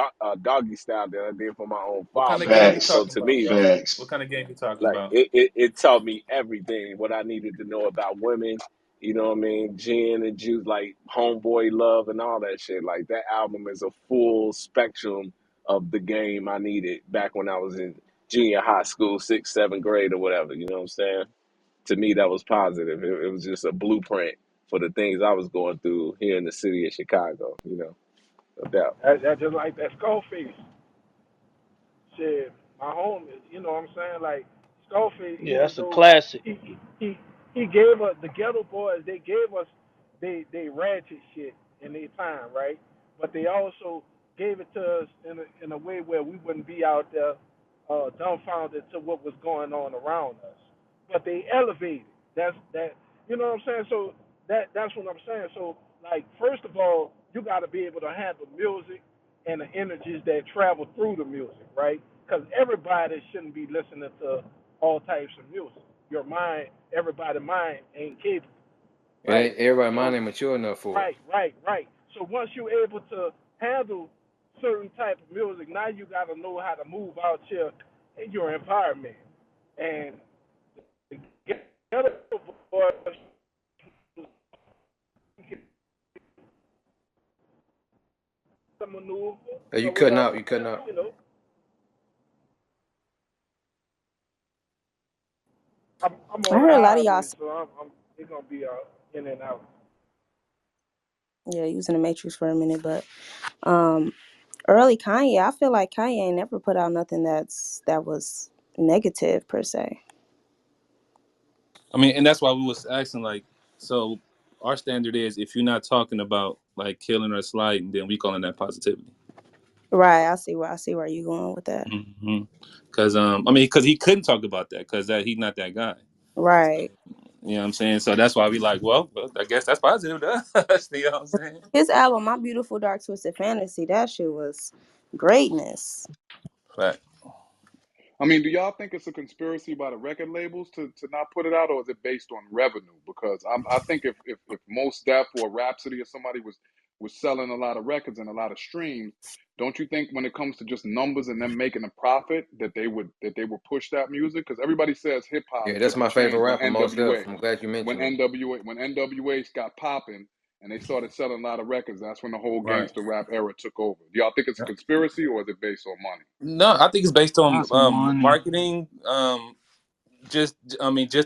doggy style than I did from my own What kind of father. game you Facts. So talking to about, me, bro? Facts. What kind of game you talking like about? it taught me everything what I needed to know about women. You know what I mean? Gin and juice, like homeboy love and all that shit. Like that album is a full spectrum of the game I needed back when I was in junior high school, sixth, seventh grade or whatever. You know what I'm saying? To me, that was positive. It was just a blueprint for the things I was going through here in the city of Chicago. You know, no doubt. That just like that Skullface. Shit, my home is, you know what I'm saying? Like, Scarface, Yeah, even that's a though classic. he gave us, the Ghetto Boys, they gave us, they ratchet shit in their time, right? But they also gave it to us in a way where we wouldn't be out there dumbfounded to what was going on around us. But they elevated. That, you know what I'm saying? So that's what I'm saying. So, like, first of all, you got to be able to handle music and the energies that travel through the music, right? Because everybody shouldn't be listening to all types of music. Your mind, everybody's mind ain't capable, It right? ain't everybody mind So, ain't mature enough for it. right. So once you're able to handle certain type of music, now you got to know how to move out here in your environment. And the Ghetto Boys maneuver Hey, you or cutting whatever, out, you cutting out. you know. I'm I on the heard a lot of y'all highway, say, so it's gonna be in and out. yeah, using the Matrix for a minute, but early Kanye, I feel like Kanye ain't never put out nothing that was negative per se. I mean, and that's why we was asking, like, so our standard is if you're not talking about like killing or sliding, then we calling that positivity. Right, I see where you going with that. Because I mean, because he couldn't talk about that because he's not that guy. Right. You know what I'm saying? So that's why we like, well, I guess that's positive, though. You know what I'm saying? His album, My Beautiful Dark Twisted Fantasy, that shit was greatness. Fact. I mean, do y'all think it's a conspiracy by the record labels to not put it out, or is it based on revenue? Because I think if Mos Def or Rhapsody or somebody was selling a lot of records and a lot of streams, don't you think when it comes to just numbers and them making a profit that they would push that music? Because everybody says hip hop Yeah, that's took the my favorite change when rapper, Most NWA Def. I'm glad you when mentioned him. NWA got popping and they started selling a lot of records. That's when the whole Right. gangster rap era took over. Do y'all think it's a conspiracy or is it based on money? No, I think it's based on Lots of money. marketing. Just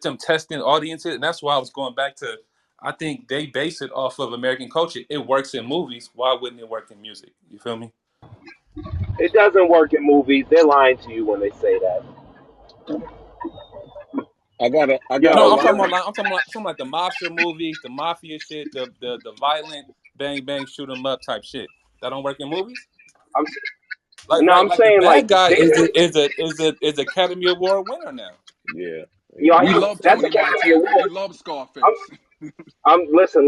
them testing audiences, and that's why I was going back to. I think they base it off of American culture. It works in movies. Why wouldn't it work in music? You feel me? It doesn't work in movies. They're lying to you when they say that. I got No, a Yo, I'm talking listen, line. about something like the mobster movies, the mafia shit, the violent bang bang shoot 'em up type shit. That don't work in movies. I'm Like no, like I'm like the saying like bad guy they, is a Academy Award winner now. Yeah, you yeah. know, We I love that's Tony Academy Montana. We Award. love I'm, Scarface.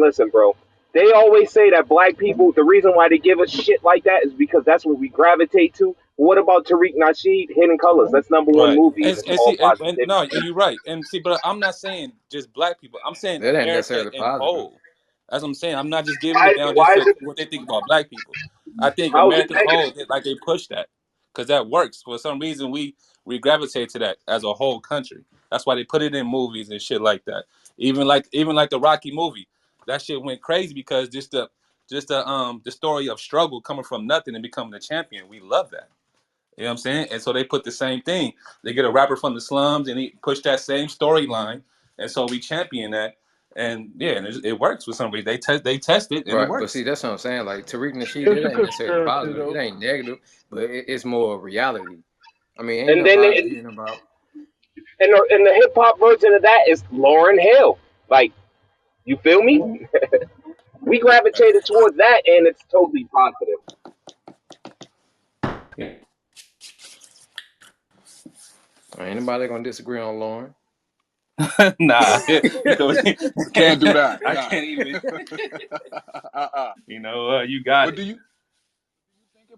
listen, bro. They always say that black people, the reason why they give us shit like that is because that's what we gravitate to. What about Tariq Nasheed, Hidden Colors? That's number one Right. movie, and And, it's and all see, and positivity. no, and you're right. And see, but I'm not saying just black people. I'm saying That ain't America necessarily in positive. whole. As I'm saying, I'm not just giving it down just Why is to it? what they think about black people. I think How is it American negative? whole, they push that because that works. For some reason, we gravitate to that as a whole country. That's why they put it in movies and shit like that. Even like the Rocky movie, that shit went crazy because just the story of struggle coming from nothing and becoming a champion. We love that. You know what I'm saying? And so they put the same thing. They get a rapper from the slums and he push that same storyline. And so we champion that. And yeah, and it works for some reason. They test it and it Right. But see, works. that's what I'm saying. Like Tariq Nasheed, It's it a ain't necessarily conspiracy positive. It though. ain't negative, but it's more reality. I mean, ain't And nothing then positive hearing about. and the hip hop version of that is Lauryn Hill. Like, you feel me? We gravitated towards that, and it's totally positive. Ain't nobody gonna disagree on Lauren. Nah, you know, Can't do that. I Nah. can't even. uh-uh. You got But it. do you think it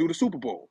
do the Super Bowl.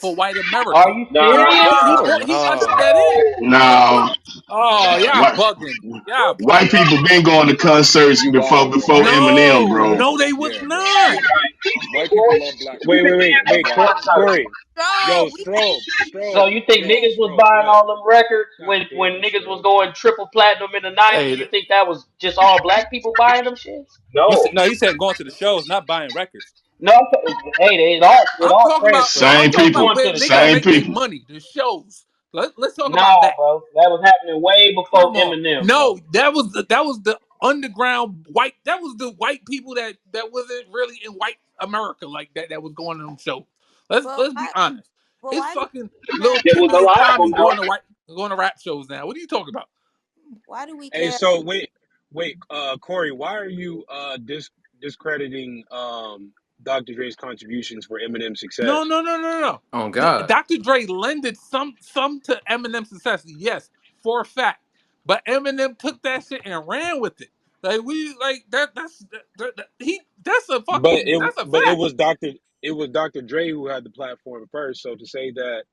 for What? white America. Are you Nah, serious? nah, He ushered that in. No, nah, Oh, y'all white bugging. Y'all white bugging. people been going to concerts before wow, before bro. Eminem, No, bro. no, they was Yeah, bro. not. White people love black Wait, music. wait, wait, That's wait, why. Corey. Bro, Yo, we can't. So you think Yo, niggas was Strobe, buying yo. all them records God when damn, niggas was Strobe. going triple platinum in the '90s? Hey, You think that was just all black people buying them shits? he No, said no. He said going to the shows, not buying records. no. Hey, it I'm all talking about. transferred. I'm Same talking Niggas about people. going where to the niggas Same shows. make their people. money. The shows. Let's talk about Nah, that. bro, that was happening way before Come on. Eminem, bro. No, that was the underground white. That was the white people that wasn't really in white America like that. That was going on them shows. But Let's be why? honest. But It's why do fucking we little have? There was Timmy a and lot of Tommy them, though. going to rap shows now. What are you talking about? Why do we Hey, care? so wait, Corey, why are you discrediting Dr. Dre's contributions for Eminem's No, success? no, no, no, no. On God. Dr. Dre lended some to Eminem's success, yes, for a fact. But Eminem took that shit and ran with it. Like we like that. That's a But fucking that's a but it fact. was Dr. Dre who had the platform first. So to say that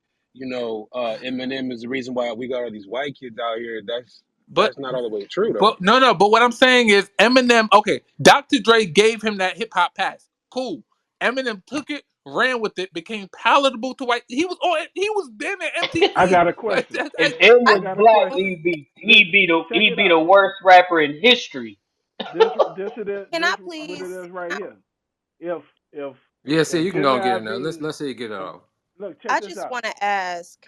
Eminem is the reason why we got all these white kids out here, But that's not all the way true though. but no, no. But what I'm saying is Eminem. Okay, Dr. Dre gave him that hip hop pass. Cool. Eminem took it, ran with it, became palatable to white. He was been at I MTV. got a Like question. that. If Like, M I, was I got a black, but question. he'd be This, he'd be the check he'd it be the out. worst rapper in history. This it is. can This I what it please? is right here. If if Yeah, see, if you can him go and get it now. having Let's see you get it if off. look, check I this just out. want to ask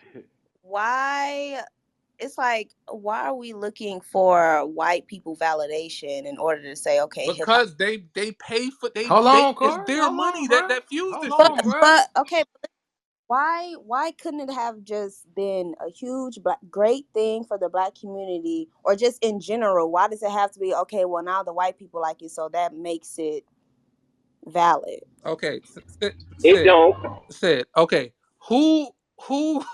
why. It's like, why are we looking for white people validation in order to say, okay, hip hop? because they pay for Hold they on, it's Corey. their Hold on, money bro. that fuels Hold this But shit. on, bro. but okay, why couldn't it have just been a huge great thing for the black community, or just in general? Why does it have to be okay? Well, now the white people like it, so that makes it valid. Okay, It said don't. said okay. Who who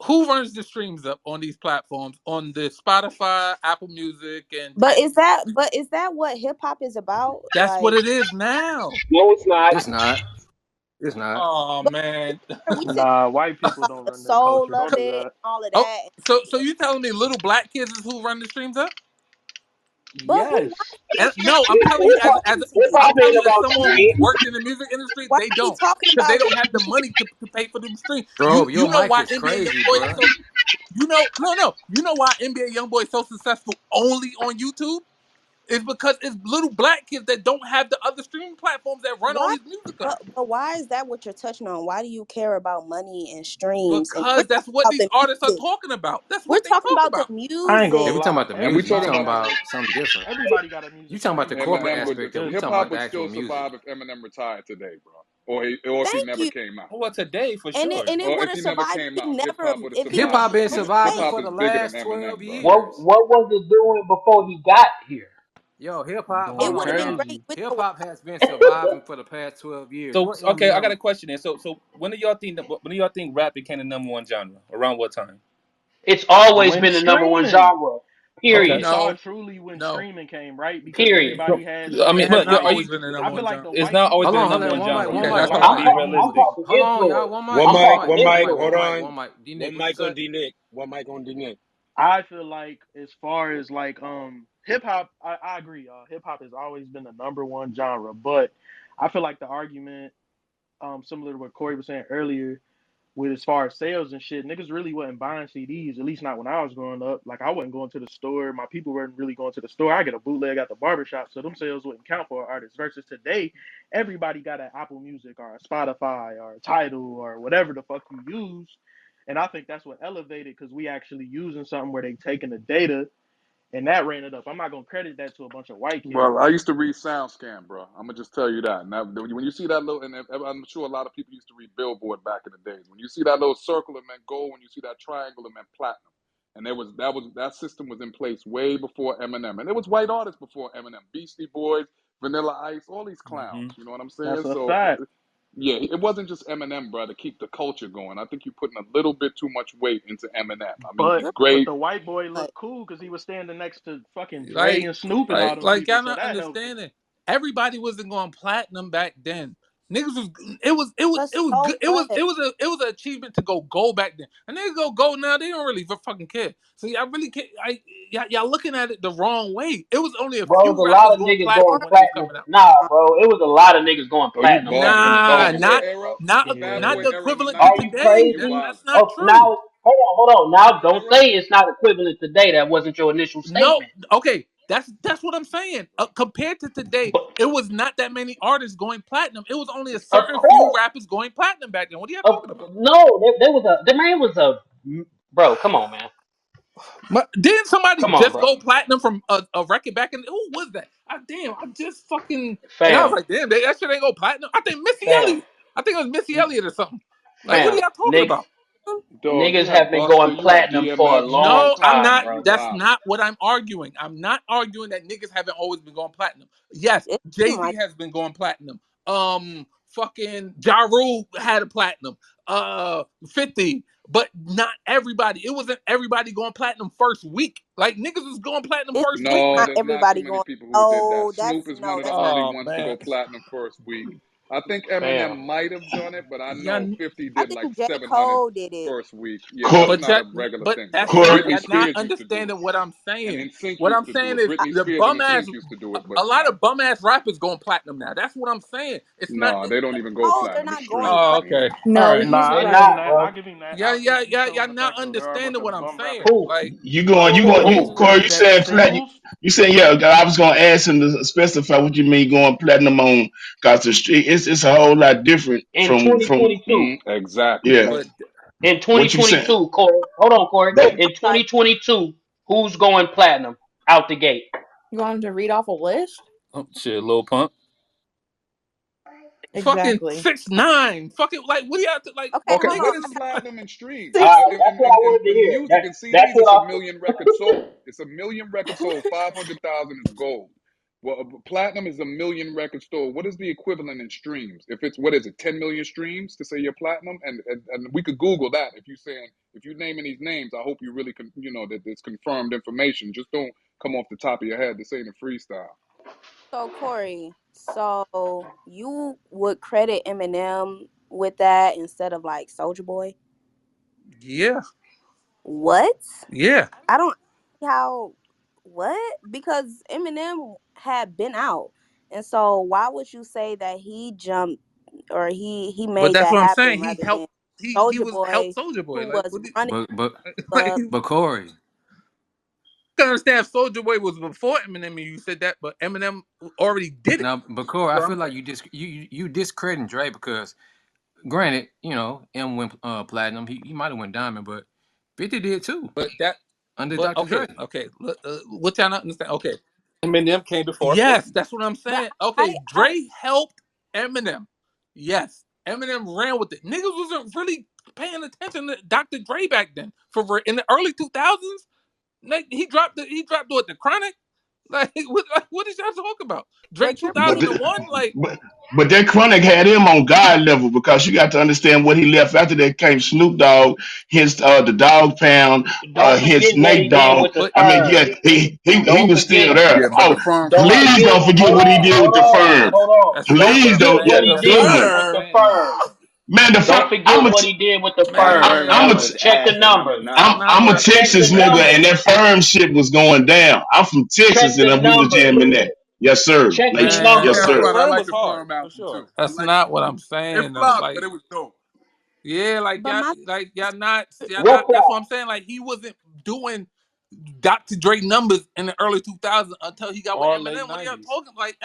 who runs the streams up on these platforms on the Spotify, Apple Music, and But Tidal? is that what hip hop is about? That's what Like, it is now. No, it's not. It's not. It's not. Oh but man. we sit Nah, white people don't the run their soul culture. of Don't do it, that. all of Oh, that. so you telling me little black kids is who run the streams up? But who Yes. watches And this shit? no, I'm telling you as Hip I'm hop telling ain't you as about the someone who's street. worked in the music industry, Why they are we don't talking because they about don't this? have the money to pay for them streams. Bro, your You know mic why is NBA crazy, YoungBoy is bro. so no, you know why NBA YoungBoy is so successful only on YouTube? It's because it's little black kids that don't have the other streaming platforms that run all Why? his music up. But why is that what you're touching on? Why do you care about money and streams? And we're Because that's talking what about these the artists are music. talking about. That's We're what they talking talk about the about. I ain't Yeah, gonna we music. talking lie. about the And we music. You talking talking Everybody about got about a something different. everybody got a You music talking about the stream though. corporate Like Eminem would aspect of it. We just hip talking hop about the would actual still music. survive if Eminem retired today, bro, or if he Thank never you. came out, Well, today for And sure. it or would if have he never survived came if he out. Hip never hop would have if he Hip never survived hop been made because all his hip surviving mistakes. hop for is the bigger than last Eminem, 12 bro. years. What was it doing before he got here? Yo, hip hop, It hold going would on, have been y'all. great crazy. with Hip the hop has been surviving for the past 12 years. So What okay, I got Eminem? a question then. So when do y'all think rap became the number one genre? Around what time? It's always When been the number one streaming, genre. bro, Okay. we Period. saw No, it truly when no. streaming came, right? Because Period. everybody had I to mean, It has You, not like. always you, been the I number feel one like genre. the It's white not always people Hold been the on, that hold number on. one was One mic, genre. one Okay, mic, let's one just mic. be I'm realistic. talking Hold on, y'all. influence. One mic, I'm One one mic, talking mic, one one mic. mic, Hold one influence. mic, on. one mic. D Nick, One what you mic say? on D Nick. One mic on D Nick. I feel like as far as like hip hop, I agree. Hip hop has always been the number one genre, but I feel like the argument, similar to what Corey was saying earlier, with as far as sales and shit, niggas really wasn't buying CDs, at least not when I was growing up. Like I wasn't going to the store. My people weren't really going to the store. I get a bootleg at the barbershop, so them sales wouldn't count for an artist. Versus today, everybody got an Apple Music or a Spotify or a Tidal or whatever the fuck you use. And I think that's what elevated because we actually using something where they taking the data and that ran it up. I'm not gonna credit that to a bunch of white Well, kids. I used to read SoundScan, bro. I'm gonna just tell you that. Now, when you see that little, and I'm sure a lot of people used to read Billboard back in the days. When you see that little circle, it meant gold. When you see that triangle, it meant platinum. And that system was in place way before Eminem, and there was white artists before Eminem, Beastie Boys, Vanilla Ice, all these Hmm. clowns. You know what I'm saying? That's a So, fact. yeah, it wasn't just Eminem, bro, to keep the culture going. I think you're putting a little bit too much weight into Eminem. I mean, he's But You're but great. the white boy right. looked cool because he was standing next to fucking Dre Like, and Snoop and all like, them like people, y'all so not that helped him. understanding. Everybody wasn't going platinum back then. Niggas was it was So good. It was what? it was a it was an achievement to go gold back then. And niggas go gold now. They don't really fucking care. So y'all really can't. Y'all looking at it the wrong way. It was only a Bro, it was few a lot rappers of going niggas going platinum Born when it was platinum. coming out. Nah, bro, it was a lot of niggas going Oh, you platinum back in bugging. the The day, Nah, Fat Boy bro. not era, the Fat not Boy the era in the equivalent to Are you '90s. today. You crazy? That's wildin'. not Oh, true. now, hold on. Fat Now, Boy don't era. say it's not equivalent today. That wasn't your initial No, statement. okay, that's what I'm saying. Compared to today, But it was not that many artists going platinum. It was only a of certain few course, rappers going platinum back then. What are y'all talking about? no, there was the man was a bro. Come on, man. Didn't somebody Come on, just bro. go platinum from a record back in? Who was that? Damn, I just fucking and I was Fam, like, damn, that shit ain't go platinum. I think Missy fam, Elliott. I think it was Missy Elliott or something. Like, what are fam. y'all talking about? Dog, you Niggas had have been Buster, going you had platinum for a DMX, long No, I'm time, Motown. not. You bro. That's wildin'. not what I'm arguing. I'm not arguing that niggas haven't always been going platinum. Yes, It Jay seemed Z like has been going platinum. Fucking Ja Rule had a platinum. 50, but not everybody. It wasn't everybody going platinum first week. Like niggas was going platinum it's first it's week. No, not there's not too everybody many going. people who did that. Oh, Snoop that's is one no, of the that's not. early Oh ones to man, go platinum first week. I think Eminem Fam, might have done it, but I yeah, know 50 I did like think J 700 Cole did it. first week. Yeah, Cor- that's but not that, a regular but thing. that's not. Britney You're Corey, not Spears used to do it, understanding what I'm and saying. NSYNC What used I'm to do saying it. is Britney the Spears and bum NSYNC ass. used to do it, but A lot of bum ass rappers going platinum now. That's what I'm saying. It's not. no, they don't even go Oh, they're platinum. It's not going streams Oh, platinum. anymore. okay. All No, right. nah, they I give him not, that. I bro. give him that. Yeah, yeah, You yeah. talking Y'all about the not fact that there are, understanding but the what I'm bum saying. rappers. Who? Like, Who? Corey, you That saying flat, singles? you saying, yeah, I was going to ask him to specify what you mean going platinum on, because the street, it's a whole lot different In from, 2022. Exactly. yeah, but In what you saying? 2022, Corey. Hold on, Corey. It That, In sounds like 2022, who's going platinum out the gate? You want him to read off a list? oh, shit, Lil Pump. Fucking Exactly. 6ix9ine. Fucking like, what do y'all like? okay. Okay, Hold what on. is Niggas. platinum in streams? All Six. right, that's what I wanted to In hear. music and That's CDs, what it's a I. million records sold. It's a million records sold. 500,000 is gold. Well, platinum is a million records sold. What is the equivalent in streams? If it's what is it, 10 million streams to say you're platinum? And we could Google that. If you're naming these names, I hope you really can, that it's confirmed information. Just don't come off the top of your head. This ain't a freestyle. So Corey, so you would credit Eminem with that instead of like Soldier Boy? Yeah, What? yeah. I don't see how. What? Because Eminem had been out, and so why would you say that he jumped or he But made that's that what I'm happen saying. He rather helped. than He Soldier was helped Boy, Soldier who Boy. Like, was what? running But Like, club? he Corey, can understand Soldier Boy was before Eminem. And you said that, but Eminem already did it. now, but Corey, I So I'm feel saying, like you discrediting Dre because granted, M went platinum. He might have went diamond, but 50 did too but that, under but Dr. okay, Dre. okay. What y'all not understand? Okay, Eminem came before yes, 50. that's what I'm But saying. Okay, I Dre helped Eminem. Yes, Eminem ran with it. Niggas wasn't really paying attention to Dr. Dre back then. In the early 2000s, like, he dropped what, the Chronic. What is y'all talking about? Drake but you're but, putting 2001. Like, but, but that chronic had him on God level, because you got to understand what he left after that came Snoop Dogg, his the Dog Pound, Don't his forget what he Nate did Dogg. with the but I mean, yeah, firm. he Don't was still forget. there. Yeah, but the Oh, firm Don't stopped. please forget. don't forget Hold what he on. did with Hold the on. firm. Hold on. that's not Don't what Please I'm forget don't, what yeah, he saying. The did That's with dude. not what I'm firm. the saying. firm. Man, the Don't firm. forget what he did with the The Man, firm. firm I'm had a his Check the ass in number numbers. that's nine. not I'm what a I'm Check saying. the Texas nigga, and numbers. that firm shit was going down. I'm from Check Texas, the and we was numbers. jamming that. Yes, sir. Check the Like, Man, yes, numbers. Yeah, sir. but I Firm like was the hard, firm for album sure. too. I that's like the not what firm. I'm It saying though. flopped, but Like, it was dope. yeah, but my like y'all not, y'all What not. That's flop? what I'm saying. Like, he wasn't doing Dr. Dre numbers in the early 2000s until he got with Or late Eminem. What are y'all 90s. talking like?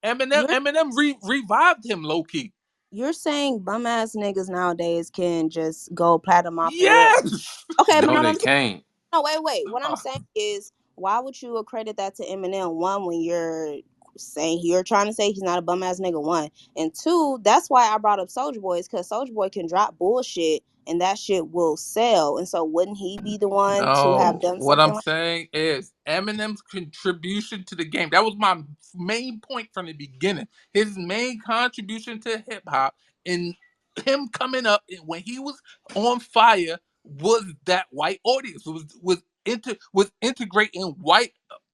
Eminem, you're Eminem revived him low key. you're saying bum ass niggas nowadays can just go platinum off the rip. Yes. Okay, but No, no, they I'm saying can't. no. Wait. What I'm saying is, why would you accredit that to Eminem? One, when you're trying to say he's not a bum ass nigga. One and two, that's why I brought up Soldier Boy, is because Soldier Boy can drop bullshit and that shit will sell. And so, wouldn't he be the one to have No, done what something I'm like? saying is Eminem's contribution to the game. That was my main point from the beginning. His main contribution to hip hop and him coming up when he was on fire was that white audience. Was integrating white.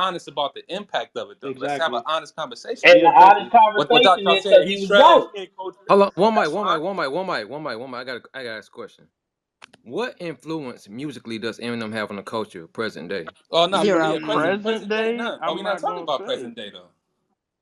honest about the impact of it, though. Let's have an Exactly. honest conversation And about the it. honest Without conversation y'all is saying because he he's was trash, right. he ain't culture. Hold on, That's fine. one mic. I gotta ask a question. What influence musically does Eminem have on the culture present day? Oh no, Zero. yeah, Present present day, day, none. But we're I'm not not talking gonna about say. present day though.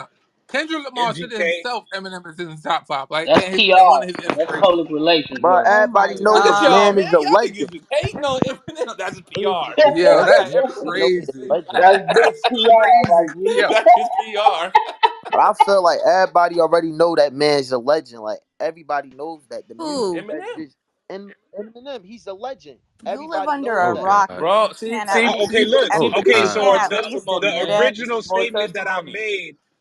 Eminem. Kendrick Lamar said it MGK. himself. Eminem is in his top five. Like That's one of his PR. That's inspirations. public relations Bro, work. Oh everybody my know Look this at y'all, man man. is a gosh. Y'all niggas legend. just hating on Eminem. That's PR. Yo, that's Everybody know he's a crazy. legend. That's big That's PR crazy. right there. Yo, That's just PR. But I feel like everybody already know that man's a legend. Like everybody knows that the music Who? that Eminem. just and Eminem, he's a legend. You live Everybody under knows a Oh that. rock God. if Bro, you see, can't at see, Okay, least see, look. see, Oh this Okay, is you God. so can't more at least the admit testimony. it. This original is more statement that I testimony. made.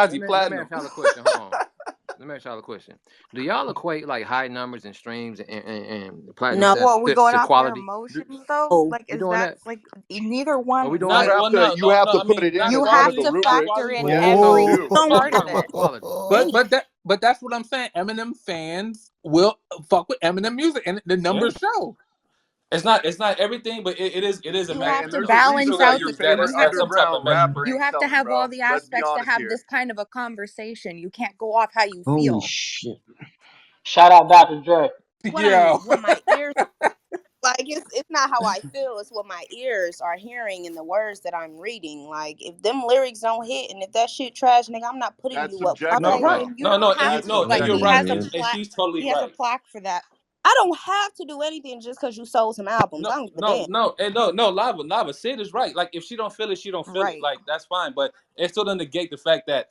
quasi let me platinum. ask y'all a question. Hold on. Let me ask y'all a question. Do y'all equate like high numbers and streams and platinum No, status What, we going to off your quality? emotions though? no. Like, We is doing that that? like neither Are we one? doing You Like, that? have to you have to I put mean, it in not you as one have of the to quality, not rubrics factor quality, in but as you every Oh, do. I'm part talking of about it. quality. But wait. that's what I'm saying. Eminem fans will fuck with Eminem music, and the yeah. numbers show. It's not everything, but it is a You matter. have And to there's a You reason balance still why gotta out your the, use data favorite to you have have to, some type of underground measurement. rapper you ain't have to selling, have all bro. the Let's be aspects to honest have here. this kind of a conversation. You can't go off how you Holy feel. shit! Shout out Dr. Dre. What I'm, Yeah. what my ears like, it's not how I feel, it's what my ears are hearing and the words that I'm reading. Like, if them lyrics don't hit and if that shit trash, nigga, I'm not putting That's you up. I'm No, not subjective Okay, gonna. no, and you no, don't no, and have you That's to. know, and But you're he subjective. right, has a and Yes. plaque. she's totally He has a right. plaque for that. I don't have to do anything just because you sold some albums. No, I don't give a no, damn. no, and no, Lava. Sid is right. Like if she don't feel it, she don't feel it. Right. Like that's fine, but it still doesn't negate the fact that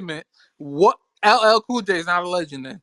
a minute. What LL Cool J is not a legend then?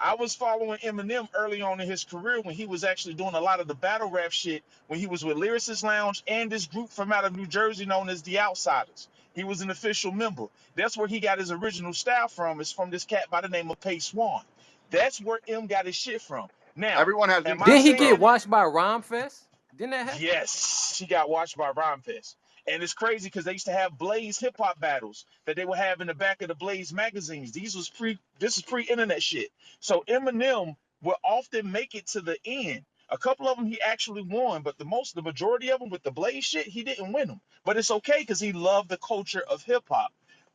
I was following Eminem early on in his career when he was actually doing a lot of the battle rap shit when he was with Lyricist Lounge and this group from out of New Jersey known as The Outsiders. He was an official member. That's where he got his original style from. It's from this cat by the name of Pay Swan. That's where M got his shit from. Now, Everyone has am I Did replays, he bro. get saying watched by Rhyme Fest? Didn't that happen? yes, she got watched by Rhyme Fest. And it's crazy because they used to have Blaze hip hop battles that they would have in the back of the Blaze magazines. This is pre-internet shit. So Eminem would often make it to the end. A couple of them he actually won, but the majority of them with the Blaze shit, he didn't win them. But it's okay because he loved the culture of hip hop.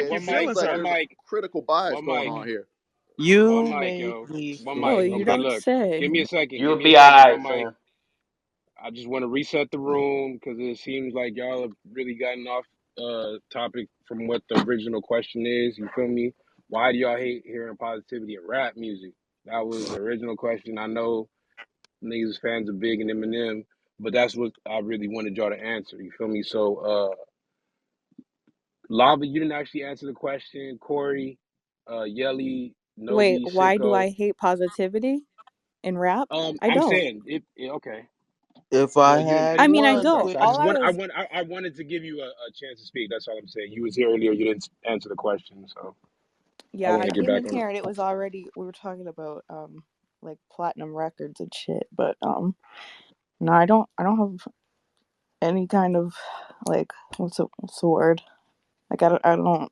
Yo, like Yeah, your it one seems mic, feelings like hurt. one there's a mic, critical bias one going mic, on here. one You mic, make yo. me One feel. mic. You Okay, don't look. say. Give me a second. Give You'll me a be second. alright, One mic. son. I just want to reset the room because it seems like y'all have really gotten off topic from what the original question is. You feel me? Why do y'all hate hearing positivity in rap music? That was the original question. I know niggas fans of Big and Eminem, but that's what I really wanted y'all to answer. You feel me? So, Lava, you didn't actually answer the question. Corey, Yelly, Wait, Novi, why do Sicko. I hate positivity in rap? I I'm don't. saying it. Okay. If I Well, you didn't had I answer mean, it. I That's one all. don't. So I thing, All just I want was I wanted to give you a chance to speak. That's all I'm saying. You was here earlier. You didn't answer the question, so I Yeah, want I to get came back in on it. here and it was already we were talking about like platinum records and shit, but no, I don't have any kind of like what's the word? Like I don't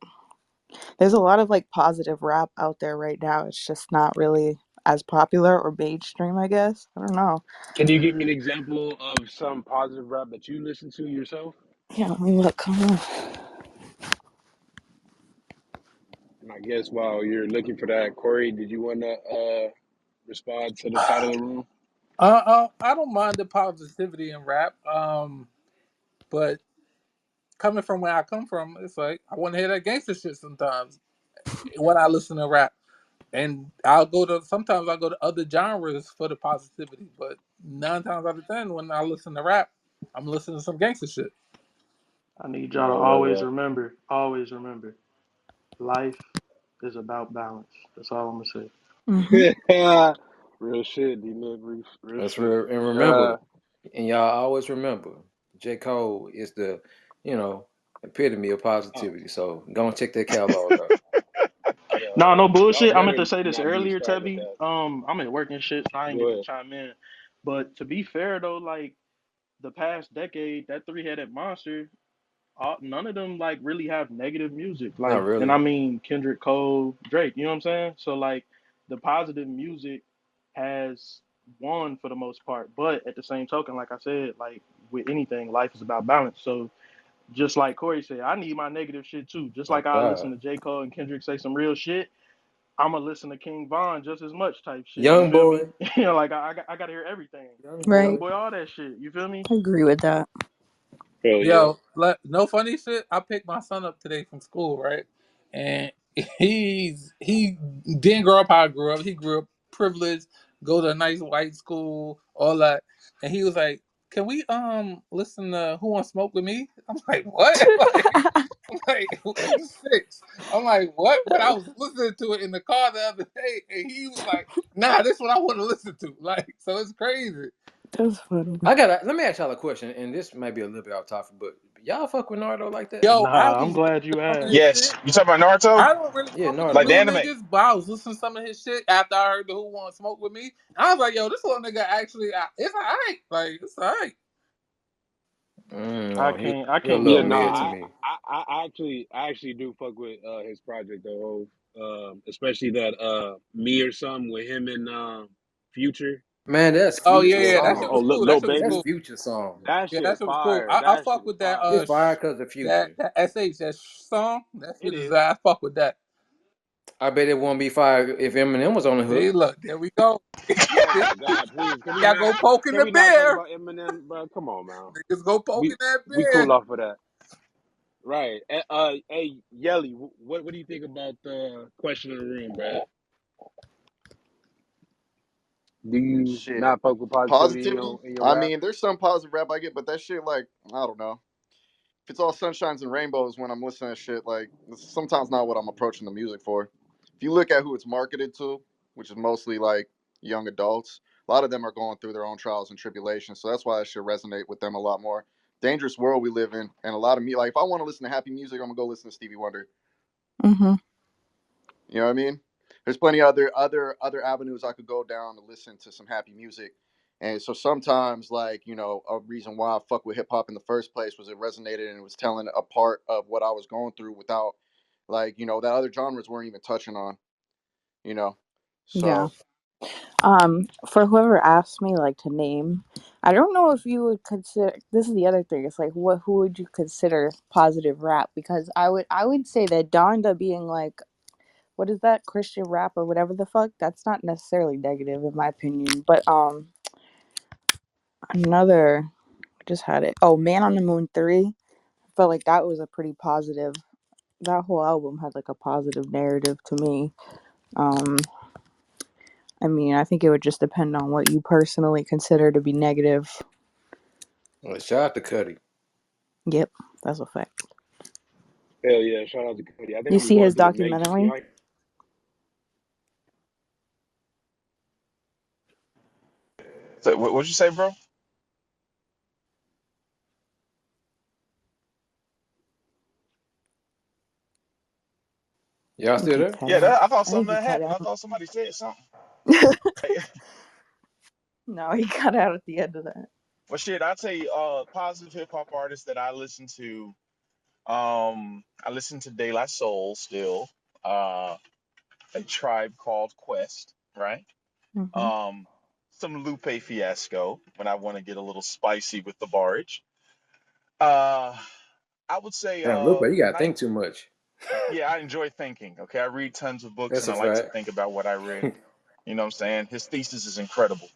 there's a lot of like positive rap out there right now. It's just not really as popular or mainstream, I guess. I don't know. Can you give me an example of some positive rap that you listen to yourself? Yeah, let me look. Come on. And I guess while you're looking for that, Corey, did you want to respond to the title of the room? I don't mind the positivity in rap. But coming from where I come from, it's like I want to hear that gangster shit sometimes when I listen to rap. And sometimes I'll go to other genres for the positivity, but 9 times out of 10 when I listen to rap, I'm listening to some gangster shit. I need y'all to Well, always remember, life is about balance. That's all I'm gonna say. Mhm. real shit, D-Nick, real That's shit. real. And remember, and y'all always remember, J. Cole is the, you know, epitome of Oh, positivity. So go and check that catalog out. No, no y'all bullshit. I meant better to say this not get me earlier, started with Tevy. that. I'm at work and shit, so I didn't Go get to ahead. chime in. But to be fair though, like the past decade, that three-headed monster, none of them like really have negative music. Not Like, and really. I mean Kendrick, Cole, Drake. You know what I'm saying? So like, the positive music has won for the most part. But at the same token, like I said, like with anything, life is about balance. So just like Corey said, I need my negative shit too. Just Oh like I listen God, to J. Cole and Kendrick say some real shit, I'm gonna listen to King Von just as much type shit. You young feel me? boy, You know, like I gotta hear everything. young Young boy. Right. boy, all that shit. You feel me? I agree with that. Hell yeah. Yo, no funny shit. I picked my son up today from school, right? And he didn't grow up how I grew up. He grew up privileged, go to a nice white school, all that. And he was like, "Can we listen to Who Want to Smoke with Me?" I'm like, "What?" I'm like, he's 6. I'm like, "What?" But I was listening to it in the car the other day, and he was like, "Nah, this is what I want to listen to." Like, so it's crazy. That's funny. Let me ask y'all a question, and this might be a little bit off topic, but y'all fuck with Naruto like that? Yo, I Nah, I'm was glad you listening to some of asked. his Yes. shit. You talking about Naruto? I don't really Yeah, fuck with the Like Naruto. the new anime? niggas, but I was listening to some of his shit after I heard the Who Want to Smoke with Me. I was like, yo, this little nigga actually, it's alright. Like, it's alright. I No, can't I he a can't little Yeah, even no, mid to lie. me. I actually do fuck with his project though, especially that Me or Something with him and Future. Man, that's Oh yeah, future Or yeah, that oh, shit song. oh was cool. That Lil shit was That's Baby. cool. future song. That Yeah, that shit shit was cool. fire. I That fuck shit with that fire. It's fire because of that future. that sh that song. That It shit is is. I fuck with that. I bet it won't be fire if Eminem was on the hook. See, look, there we go. Oh my God, please. Y'all go poking Can the we not talk bear. about Eminem, bro? Come on, man. Niggas go poking that We cool bear. off of that. Right. Hey, Yelly, what do you think about the question of the room, bro? Do you Shit. not fuck with positivity in Positivity? your I rap? mean, there's some positive rap I get, but that shit, like, I don't know. If it's all sunshines and rainbows when I'm listening to shit, like, it's sometimes not what I'm approaching the music for. If you look at who it's marketed to, which is mostly like young adults, a lot of them are going through their own trials and tribulations. So that's why I should resonate with them a lot more. Dangerous world we live in, and a lot of me, like, if I want to listen to happy music, I'm gonna go listen to Stevie Wonder. Mhm. You know what I mean? There's plenty of other avenues I could go down to listen to some happy music. And so sometimes, like, a reason why I fuck with hip hop in the first place was it resonated and it was telling a part of what I was going through without, like, that other genres weren't even touching on, you know. Yeah. So For whoever asked me like to name, I don't know if you would consider this is the other thing. It's like who would you consider positive rap? Because I would say that Donda being like what is that Christian rap or whatever the fuck? That's not necessarily negative in my opinion. But another just had it. Oh, Man on the Moon 3. I felt like that was a pretty positive. That whole album had like a positive narrative to me. Um I mean, I think it would just depend on what you personally consider to be negative. Well, shout out to Cuddy. Yep, that's a fact. Hell yeah, shout out to Cody. I think You I'm see going his through the Matrix. documentary? So, what'd you say, bro? Y'all I think still he there? cut Yeah, out. I thought I think something he that cut happened. I out. thought somebody said something. No, he cut out at the end of that. Well, shit, I'll tell you, positive hip hop artists that I listen to. I listen to De La Soul still. A Tribe Called Quest, right? Hmm. Um, some Lupe Fiasco when I want to get a little spicy with the barrage. Uh, I would say, Damn, Lupe, you gotta night. think too much. Yeah, I enjoy thinking. Okay, I read tons of books That's and a I like to fact. think about what I read. You know what I'm saying? His thesis is incredible.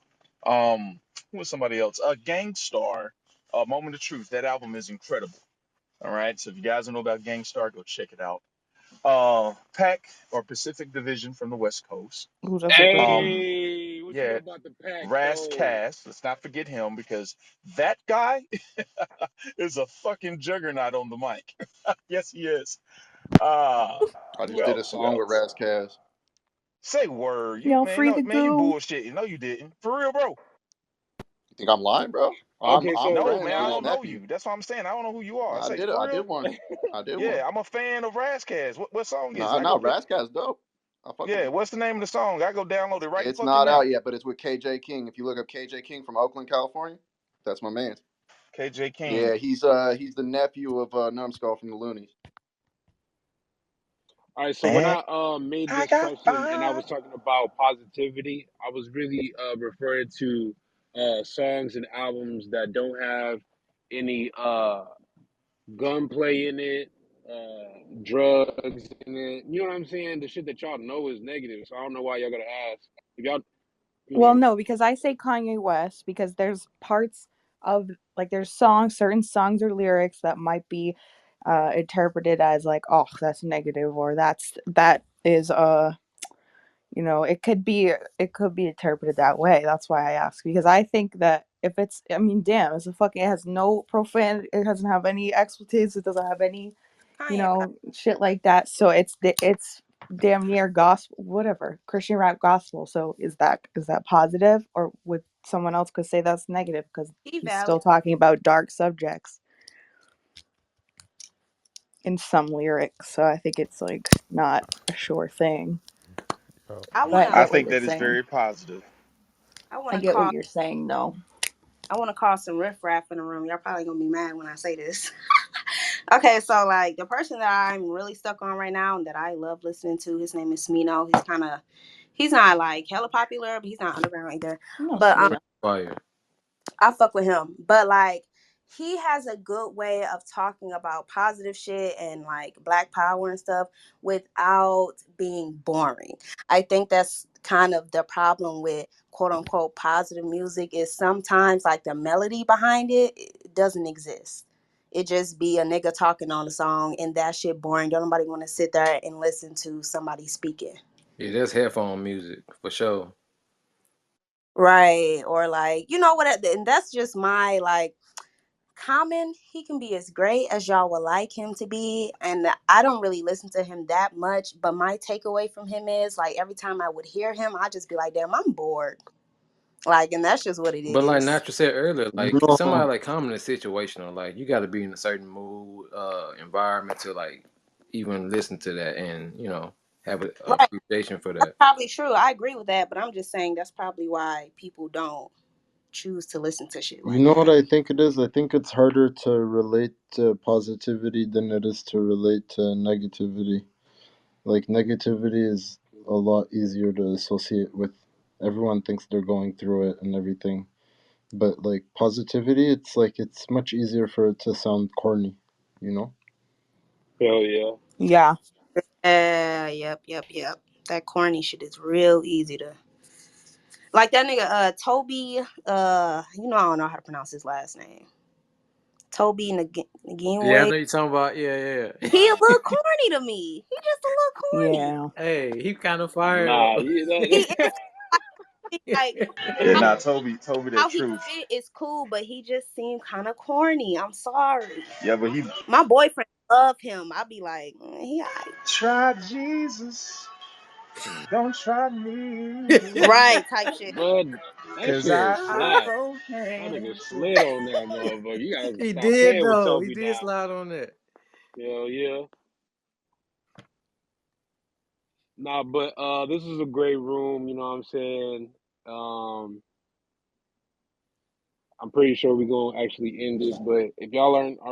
Who was somebody else? Gangstar, Moment of Truth. That album is incredible. All right, so if you guys don't know about Gangstar, go check it out. Pac or Pacific Division from the West Coast. Ooh, that's a good one. Hey, what you know Yeah, about the pack Raz though? Cass. Let's not forget him because that guy is a fucking juggernaut on the mic. Yes, he is. Uh, I who just did a else? Who song with else? Razzcast. Say word. You Y'all man, free no to man, you go? bullshit. No, you didn't. For real, bro. You think I'm lying, bro? Okay, I'm so No, friends man, with I his don't now, know nephew. you. That's what I'm saying. I don't know who you No, are. I I say did it. for I real. did one. I did one. Yeah, I'm a fan of Razzcast. What song is it? No, I go no, get. Razzcast dope. I fuck with Yeah, him. what's the name of the song? I go download it right It's fucking not out now. yet, but it's with KJ King. If you look up KJ King from Oakland, California, that's my man. KJ Yeah, King. he's the nephew of Numbskull from the Loonies. all right. So when And I made I this got question and I five. was talking about positivity, I was really referring to songs and albums that don't have any gunplay in it, drugs in it. You know what I'm saying? The shit that y'all know is negative. So I don't know why y'all gotta ask. If y'all, you Well, know, no, because I say Kanye West because there's parts of like there's songs, certain songs or lyrics that might be interpreted as like, oh, that's negative or that is it could be interpreted that way. That's why I ask because I think that if it's I mean, damn, it has no profane, it doesn't have any expletives, it doesn't have any Kanye. shit like that. So it's damn near gospel, whatever, Christian rap gospel. So is that positive, or would someone else could say that's negative because He he's valid. still talking about dark subjects in some lyrics. So I think it's like not a sure thing. I But I wanna I get what think you're that is saying. very positive. I I wanna get what call you're saying, though. I wanna call some riffraff in the room. Y'all probably gonna be mad when I say this. Okay, so like the person that I'm really stuck on right now and that I love listening to, his name is Smino. He's not like hella popular, but he's not underground either. No, But Smino. Fire. I fuck with him. But like he has a good way of talking about positive shit and like black power and stuff without being boring. I think that's kind of the problem with quote unquote positive music is sometimes like the melody behind it doesn't exist. It just be a nigga talking on a song and that shit boring. Don't nobody want to sit there and listen to somebody speaking. Yeah, that's headphone music for sure. Right. Or like, you know what? And that's just my like Common, he can be as great as y'all would like him to be. And I don't really listen to him that much. But my takeaway from him is like every time I would hear him, I just be like, damn, I'm bored. Like, and that's just what it But like is. Natural said earlier, You like know, somebody like Common is situational. Like you got to be in a certain mood, environment to like even listen to that and have an Right. appreciation for That's that. probably true. I agree with that. But I'm just saying that's probably why people don't choose to listen to shit you like know what that. I think it is? I think it's harder to relate to positivity than it is to relate to negativity. Like negativity is a lot easier to associate with. Everyone thinks they're going through it and everything. But like positivity, it's like it's much easier for it to sound corny, you know? hell yeah. Yeah. Yep. That corny shit is real easy to like that nigga Toby I don't know how to pronounce his last name. Toby Yeah, I Nagin. know you're talking about. Yeah, yeah. He a little corny to me. He just a little corny. Yeah. Hey, he kind of fire Nah, though. you know, He is. Like Yeah, how nah, Toby, that how he truth. spit is cool, but he just seemed kind of corny. I'm sorry. Yeah, but he My boyfriend love him. I be like, he alright. try Jesus, don't try me, Right type shit. But that 'cause shit I slap. broke That nigga hands. slid on that motherfucker. You gotta He stop did playing with though. He Toby did now. slide on that. Hell yeah. Nah, but this is a great room, you know what I'm saying? Um I'm pretty sure we're gonna actually end it, but if y'all aren't already